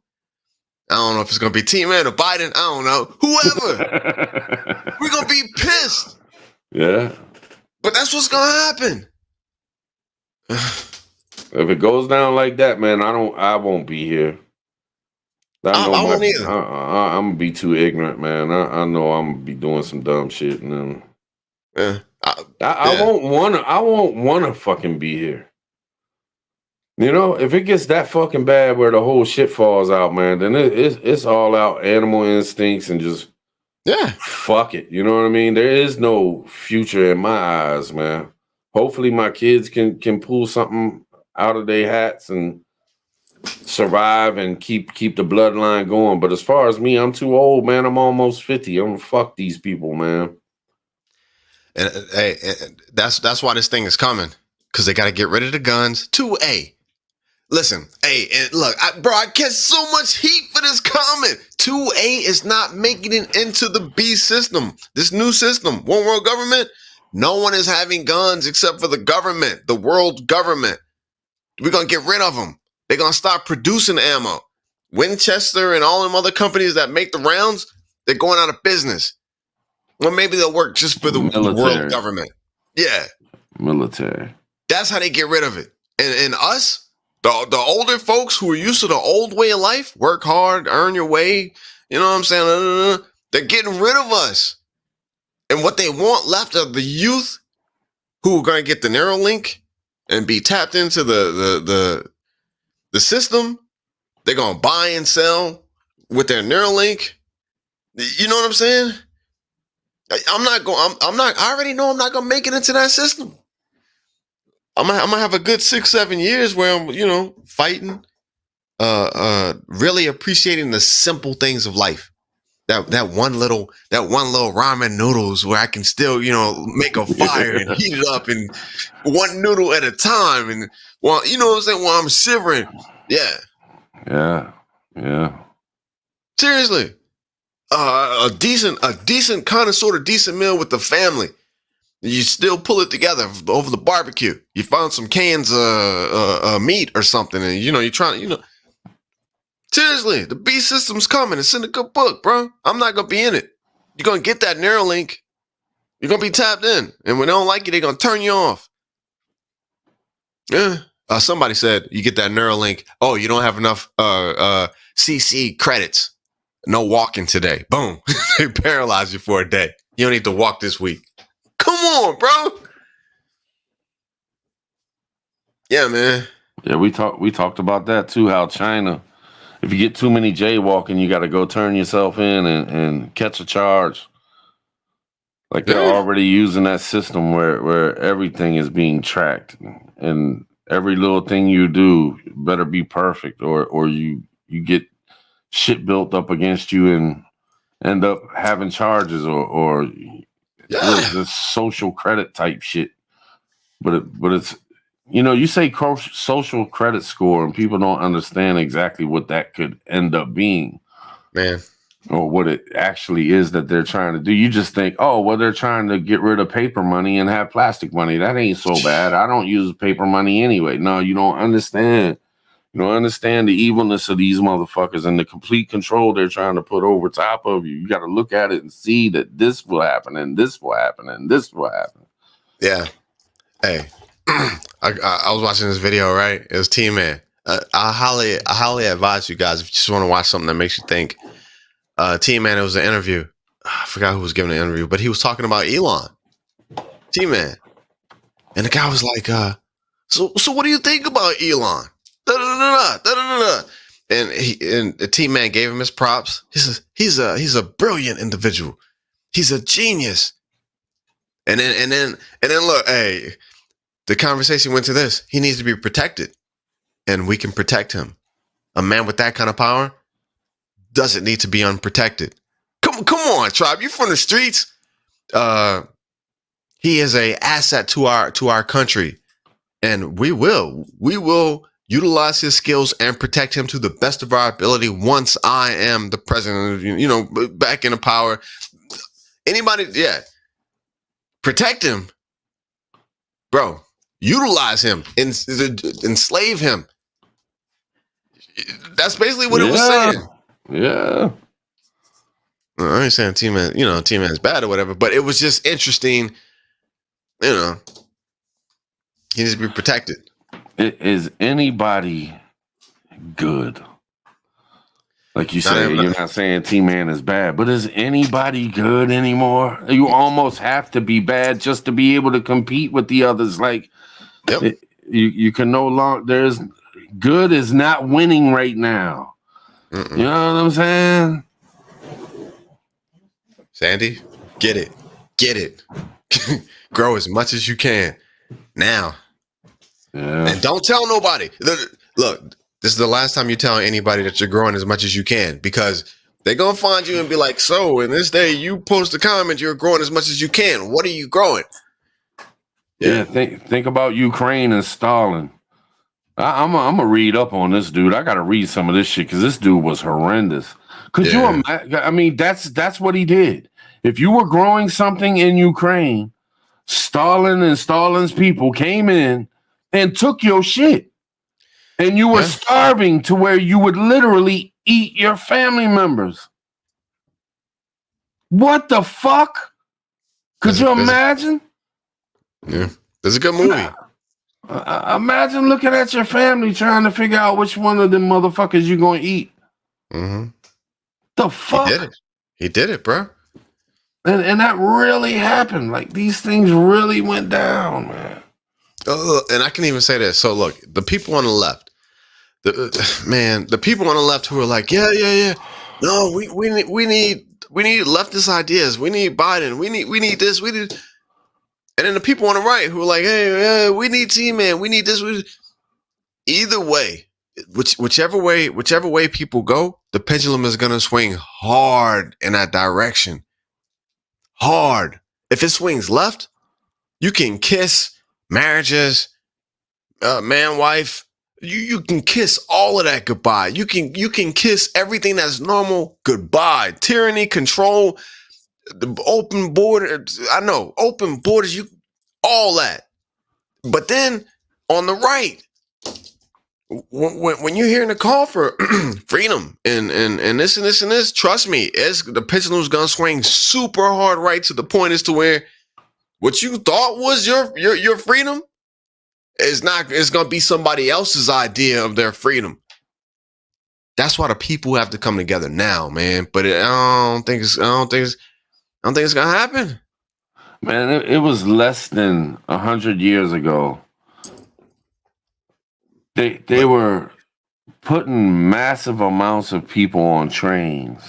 I don't know if it's going to be Team Man or Biden. I don't know. Whoever. We're going to be pissed. Yeah. But that's what's going to happen. If it goes down like that, man, I won't be here. I won't either. I'm going to be too ignorant, man. I know I'm going to be doing some dumb shit. And then I won't want to fucking be here. You know, if it gets that fucking bad where the whole shit falls out, man, then it's all out animal instincts and just fuck it. You know what I mean? There is no future in my eyes, man. Hopefully my kids can pull something out of their hats and survive and keep the bloodline going. But as far as me, I'm too old, man. I'm almost 50. I'm gonna fuck these people, man. And that's why this thing is coming, because they got to get rid of the guns. 2A. Listen, hey, and look, I get so much heat for this comment. 2A is not making it into the B system. This new system, one world government. No one is having guns except for the government, the world government. We're gonna get rid of them. They're gonna stop producing ammo. Winchester and all them other companies that make the rounds, they're going out of business. Or maybe they'll work just for the world government. Yeah. Military. That's how they get rid of it. And us, the older folks who are used to the old way of life, work hard, earn your way, you know what I'm saying? They're getting rid of us. And what they want left are the youth who are going to get the Neuralink and be tapped into the system. They're going to buy and sell with their Neuralink. You know what I'm saying? I already know I'm not going to make it into that system. I'm gonna have a good 6-7 years where I'm, you know, fighting, really appreciating the simple things of life. That one little ramen noodles where I can still, you know, make a fire and heat it up, and one noodle at a time, and well, you know what I'm saying, while I'm shivering. Yeah. Seriously, a decent kind of sort of decent meal with the family. You still pull it together over the barbecue. You found some cans of meat or something, and you know you're trying. You know, seriously, the B system's coming. It's in a good book, bro. I'm not gonna be in it. You're gonna get that Neuralink. You're gonna be tapped in, and when they don't like you, they're gonna turn you off. Yeah. Somebody said you get that Neuralink. Oh, you don't have enough CC credits. No walking today. Boom. They paralyze you for a day. You don't need to walk this week. Come on, bro. Yeah, man. Yeah, we talked about that too, how China, if you get too many jaywalking, you got to go turn yourself in and catch a charge. Like they're already using that system where everything is being tracked, and every little thing you do better be perfect, or you get shit built up against you and end up having charges or this social credit type shit. But it's, you know, you say social credit score and people don't understand exactly what that could end up being, man, or what it actually is that they're trying to do. You just think, oh, well, they're trying to get rid of paper money and have plastic money. That ain't so bad. I don't use paper money anyway. No, you don't understand. You don't understand the evilness of these motherfuckers and the complete control they're trying to put over top of you. You got to look at it and see that this will happen and this will happen and this will happen. Yeah. Hey, I was watching this video, right? It was T-Man. I highly advise you guys, if you just want to watch something that makes you think. T-Man, it was an interview. I forgot who was giving the interview, but he was talking about Elon. T-Man. And the guy was like, so what do you think about Elon? And the T-Man gave him his props. He says he's a brilliant individual. He's a genius. And then look, hey, the conversation went to this. He needs to be protected, and we can protect him. A man with that kind of power doesn't need to be unprotected. Come on, tribe. You're from the streets. He is a asset to our country, and we will utilize his skills and protect him to the best of our ability once I am the president, you know, back in the power. Anybody, protect him, bro. Utilize him, enslave him. That's basically what it was saying. Yeah. I ain't saying T-Man's bad or whatever, but it was just interesting. You know, he needs to be protected. Is anybody good? Like you say, you're not saying T-Man is bad, but is anybody good anymore? You almost have to be bad just to be able to compete with the others. Like, you can no longer, good is not winning right now. You know what I'm saying? Sandy, get it. Grow as much as you can now. Yeah. And don't tell nobody. Look, this is the last time you tell anybody that you're growing as much as you can, because They're gonna find you and be like, so in this day you post a comment, you're growing as much as you can. What are you growing? Yeah, think about Ukraine and Stalin. I'm gonna read up on this dude. I gotta read some of this shit because this dude was horrendous. Could you imagine? I mean, that's what he did. If you were growing something in Ukraine, Stalin and Stalin's people came in and took your shit, and you were starving to where you would literally eat your family members. What the fuck? Could you imagine? Yeah, it's a good movie. Imagine looking at your family trying to figure out which one of them motherfuckers you gonna eat. Mm-hmm. The fuck? He did it, bro. And that really happened. Like, these things really went down, man. And I can even say this. So look, the people on the left, the people on the left who are like, yeah. No, we need leftist ideas. We need Biden. We need this. We need. And then the people on the right who are like, hey, we need T-Man. We need this. Either way, whichever way people go, the pendulum is gonna swing hard in that direction. Hard. If it swings left, you can kiss marriages, man, wife. You can kiss all of that goodbye. You can kiss everything that's normal goodbye. Tyranny, control, the open border. I know, open borders. All that. But then on the right, when you're hearing the call for freedom and this and this and this, trust me, the pendulum's gonna swing super hard right to the point as to where what you thought was your freedom is not. It's gonna be somebody else's idea of their freedom. That's why the people have to come together now, man. But I don't think it's gonna happen. Man, it was less than 100 years ago. They were putting massive amounts of people on trains,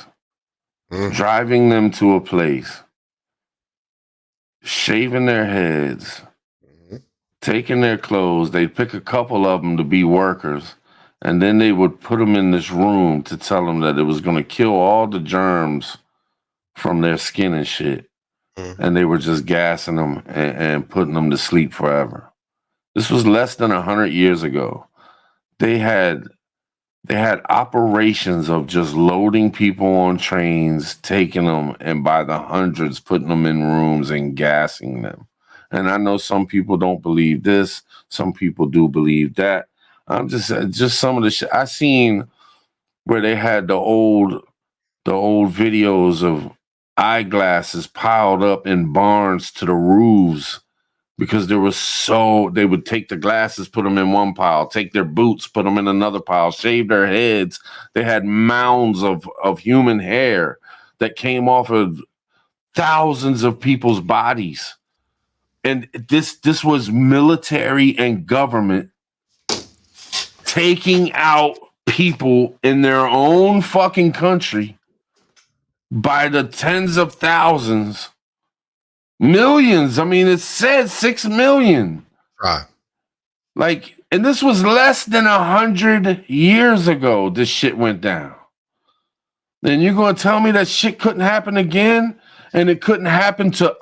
driving them to a place, shaving their heads, taking their clothes. They'd pick a couple of them to be workers, and then they would put them in this room to tell them that it was going to kill all the germs from their skin and shit. And they were just gassing them and putting them to sleep forever. This was less than 100 years ago. They had operations of just loading people on trains, taking them, and by the hundreds, putting them in rooms and gassing them. And I know some people don't believe this. Some people do believe that. I'm just some of the shit I seen where they had the old videos of eyeglasses piled up in barns to the roofs because they would take the glasses, put them in one pile, take their boots, put them in another pile, shave their heads. They had mounds of human hair that came off of thousands of people's bodies. And this was military and government taking out people in their own fucking country by the tens of thousands, millions. I mean, it said 6 million. Right. Like, and this was less than 100 years ago. This shit went down. Then you're going to tell me that shit couldn't happen again? And it couldn't happen to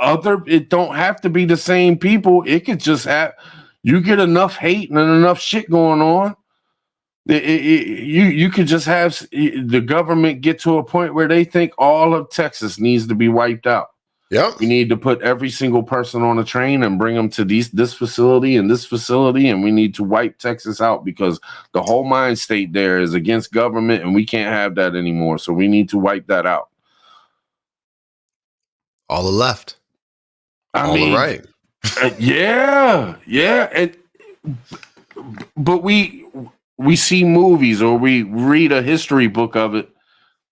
it don't have to be the same people. It could just have, you get enough hate and enough shit going on. You could just have the government get to a point where they think all of Texas needs to be wiped out. Yep. We need to put every single person on a train and bring them to this facility and this facility, and we need to wipe Texas out because the whole mind state there is against government, and we can't have that anymore. So we need to wipe that out. All the left. All the right. Yeah. But we see movies or we read a history book of it,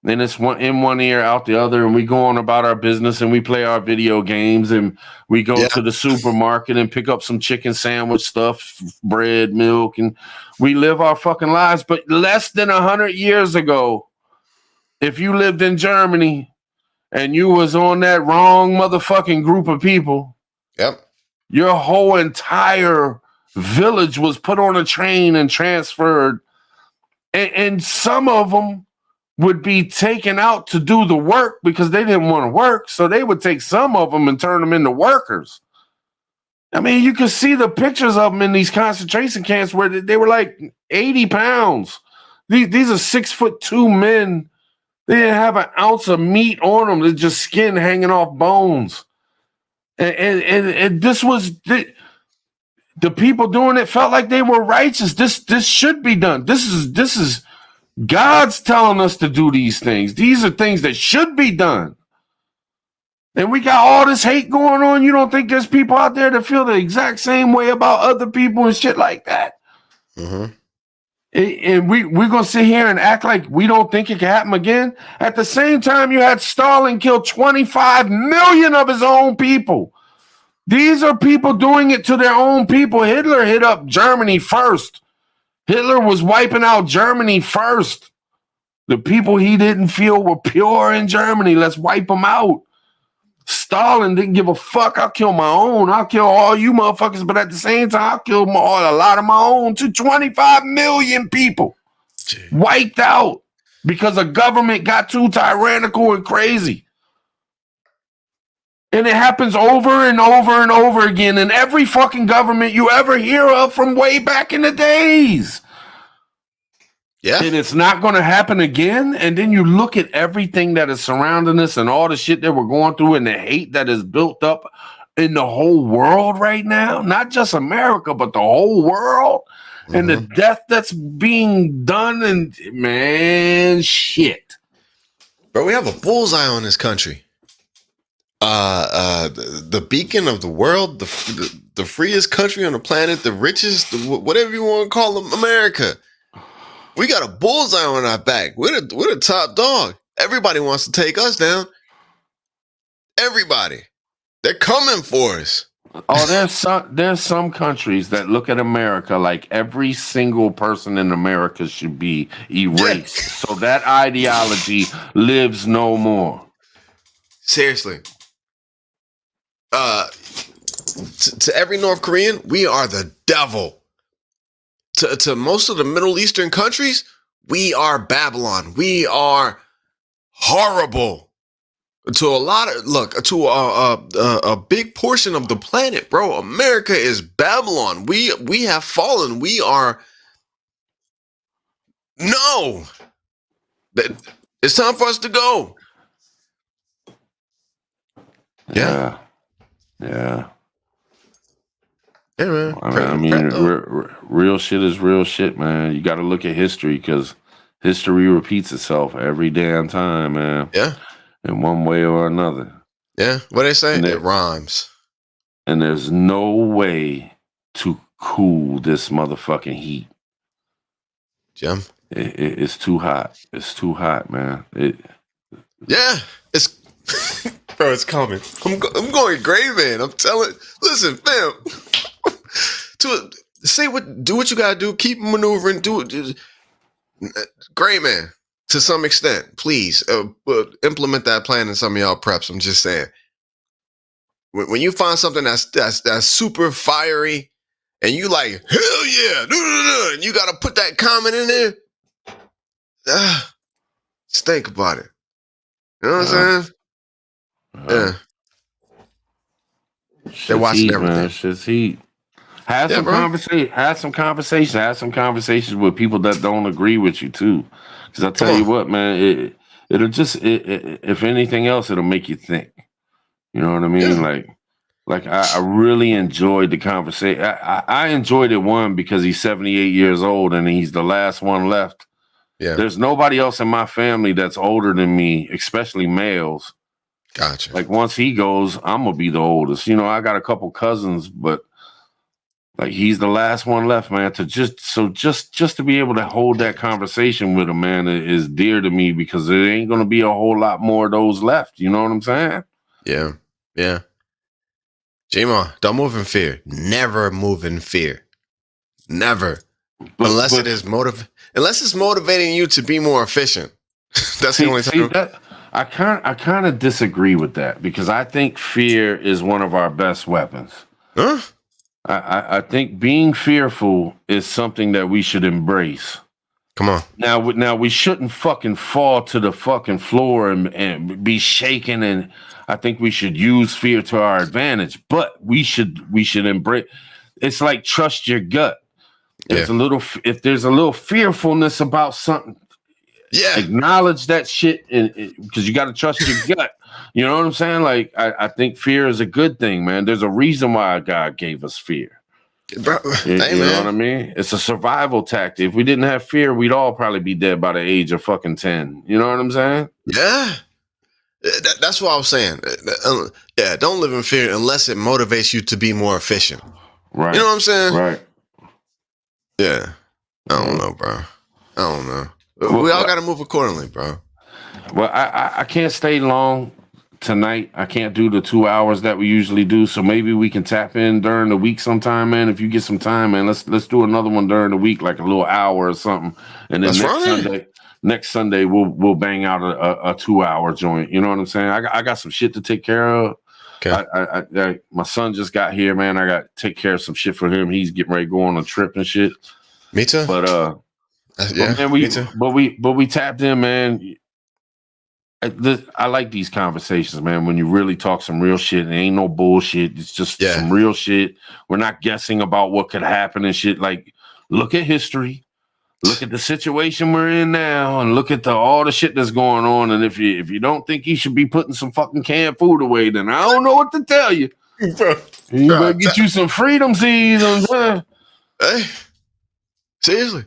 and it's in one ear, out the other, and we go on about our business and we play our video games and we go to the supermarket and pick up some chicken sandwich stuff, bread, milk, and we live our fucking lives. But less than 100 years ago, if you lived in Germany and you was on that wrong motherfucking group of people, your whole entire village was put on a train and transferred. And some of them would be taken out to do the work because they didn't want to work. So they would take some of them and turn them into workers. I mean, you can see the pictures of them in these concentration camps where they were like 80 pounds. These are 6'2" men. They didn't have an ounce of meat on them. They're just skin hanging off bones. And this was the people doing it felt like they were righteous. This should be done. This is God's telling us to do these things. These are things that should be done. And we got all this hate going on. You don't think there's people out there that feel the exact same way about other people and shit like that? Mm-hmm. And we're going to sit here and act like we don't think it can happen again. At the same time, you had Stalin kill 25 million of his own people. These are people doing it to their own people. Hitler hit up Germany first. Hitler was wiping out Germany first. The people he didn't feel were pure in Germany. Let's wipe them out. Stalin didn't give a fuck. I'll kill my own. I'll kill all you motherfuckers. But at the same time, I'll kill a lot of my own too. 25 million people wiped out because a government got too tyrannical and crazy. And it happens over and over and over again in every fucking government you ever hear of from way back in the days. Yeah. And it's not going to happen again. And then you look at everything that is surrounding us and all the shit that we're going through and the hate that is built up in the whole world right now. Not just America, but the whole world. Mm-hmm. And the death that's being done. And man, shit. Bro, we have a bullseye on this country. The beacon of the world, the freest country on the planet, the richest, whatever you want to call them, America. We got a bullseye on our back. We're the top dog. Everybody wants to take us down. Everybody. They're coming for us. Oh, there's some countries that look at America like every single person in America should be erased. So that ideology lives no more. Seriously. To every North Korean, we are the devil. To most of the Middle Eastern countries, we are Babylon. We are horrible. To a big portion of the planet, bro, America is Babylon. We have fallen. We are. No. It's time for us to go. Yeah. Yeah, man. I mean, real shit is real shit, man. You got to look at history because history repeats itself every damn time, man. Yeah. In one way or another. Yeah. What they say? It rhymes. And there's no way to cool this motherfucking heat. Jim? It's too hot. It's too hot, man. Yeah. It's... Bro, it's coming. I'm going gray, man. I'm telling... Listen, fam... do what you gotta do. Keep maneuvering. Do it. Great, man. To some extent, please implement that plan in some of y'all preps. I'm just saying. When you find something that's super fiery, and you like hell yeah, and you gotta put that comment in there. Just think about it. You know what I'm saying? Yeah. They're watching everything. Man. Shit's heat. Have some conversations with people that don't agree with you too. Because I tell you what, man, it'll just if anything else, it'll make you think. You know what I mean? Yeah. Like I really enjoyed the conversation. I enjoyed it because he's 78 years old and he's the last one left. Yeah. There's nobody else in my family that's older than me, especially males. Gotcha. Like once he goes, I'm gonna be the oldest. You know, I got a couple cousins, but like he's the last one left, man. Just to be able to hold that conversation with him, man, is dear to me because there ain't gonna be a whole lot more of those left. You know what I'm saying? Yeah. J-Ma, don't move in fear. Never move in fear. Never. Unless it's motivating you to be more efficient. That's the only thing. I kind of disagree with that because I think fear is one of our best weapons. Huh? I think being fearful is something that we should embrace. Come on. Now we shouldn't fucking fall to the fucking floor and be shaken, and I think we should use fear to our advantage. But we should embrace. It's like trust your gut. If there's a little fearfulness about something, acknowledge that shit, because you got to trust your gut. You know what I'm saying? Like I think fear is a good thing, man. There's a reason why God gave us fear. Bro, You know what I mean? It's a survival tactic. If we didn't have fear, we'd all probably be dead by the age of fucking 10. You know what I'm saying? Yeah. That's what I was saying. Yeah, don't live in fear unless it motivates you to be more efficient. Right. You know what I'm saying? Right. Yeah. I don't know, bro. I don't know. We all got to move accordingly, bro. Well, I can't stay long tonight. I can't do the 2 hours that we usually do, so maybe we can tap in during the week sometime, man. If you get some time, man, let's do another one during the week, like a little hour or something. And then next Sunday we'll bang out a 2 hour joint. You know what I'm saying? I got some shit to take care of. Okay. I my son just got here, man. I got to take care of some shit for him. He's getting ready to go on a trip and shit. Me too. But man, me too. But we tapped in, man. I like these conversations, man, when you really talk some real shit. It ain't no bullshit. It's just some real shit. We're not guessing about what could happen and shit. Like, look at history. Look at the situation we're in now, and look at all the shit that's going on. And if you don't think you should be putting some fucking canned food away, then I don't know what to tell you. You better get you some freedom seeds. Hey, seriously.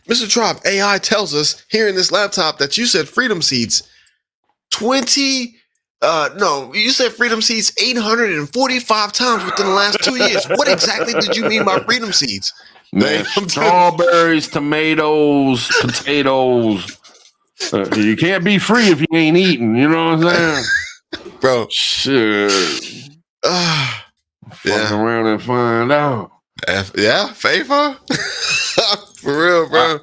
Mr. Tribe, AI tells us here in this laptop that you said freedom seeds 20. You said freedom seeds 845 times within the last 2 years. What exactly did you mean by freedom seeds? Man, strawberries, tomatoes, potatoes. You can't be free if you ain't eating. You know what I'm saying? Bro. Shit. Fuck around and find out. Faithful? For real, bro.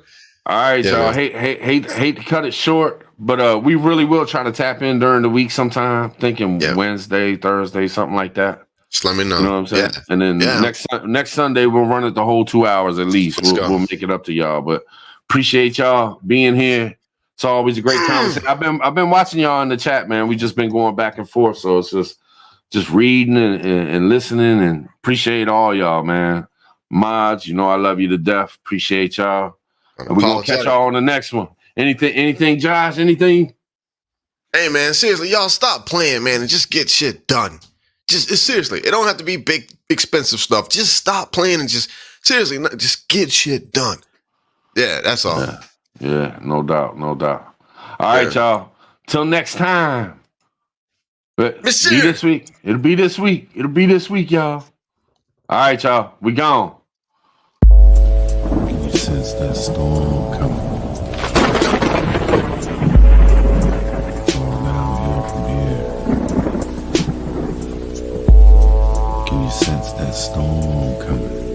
All right, y'all. Hate to cut it short, but we really will try to tap in during the week sometime. Thinking Wednesday, Thursday, something like that. Just let me know. You know what I'm saying? Yeah. And then next Sunday we'll run it the whole 2 hours at least. We'll make it up to y'all. But appreciate y'all being here. It's always a great conversation. I've been watching y'all in the chat, man. We just been going back and forth, so it's just reading and listening, and appreciate all y'all, man. Mods, you know I love you to death. Appreciate y'all. And we're gonna catch y'all on the next one. Anything, Josh? Anything? Hey man, seriously, y'all stop playing, man, and just get shit done. Seriously, it don't have to be big, expensive stuff. Just stop playing and just get shit done. Yeah, that's all. Yeah, no doubt. All right, y'all. Till next time. But it'll be this week, y'all. All right, y'all. We gone. Can you sense that storm coming? Fall downhill from here. Can you sense that storm coming?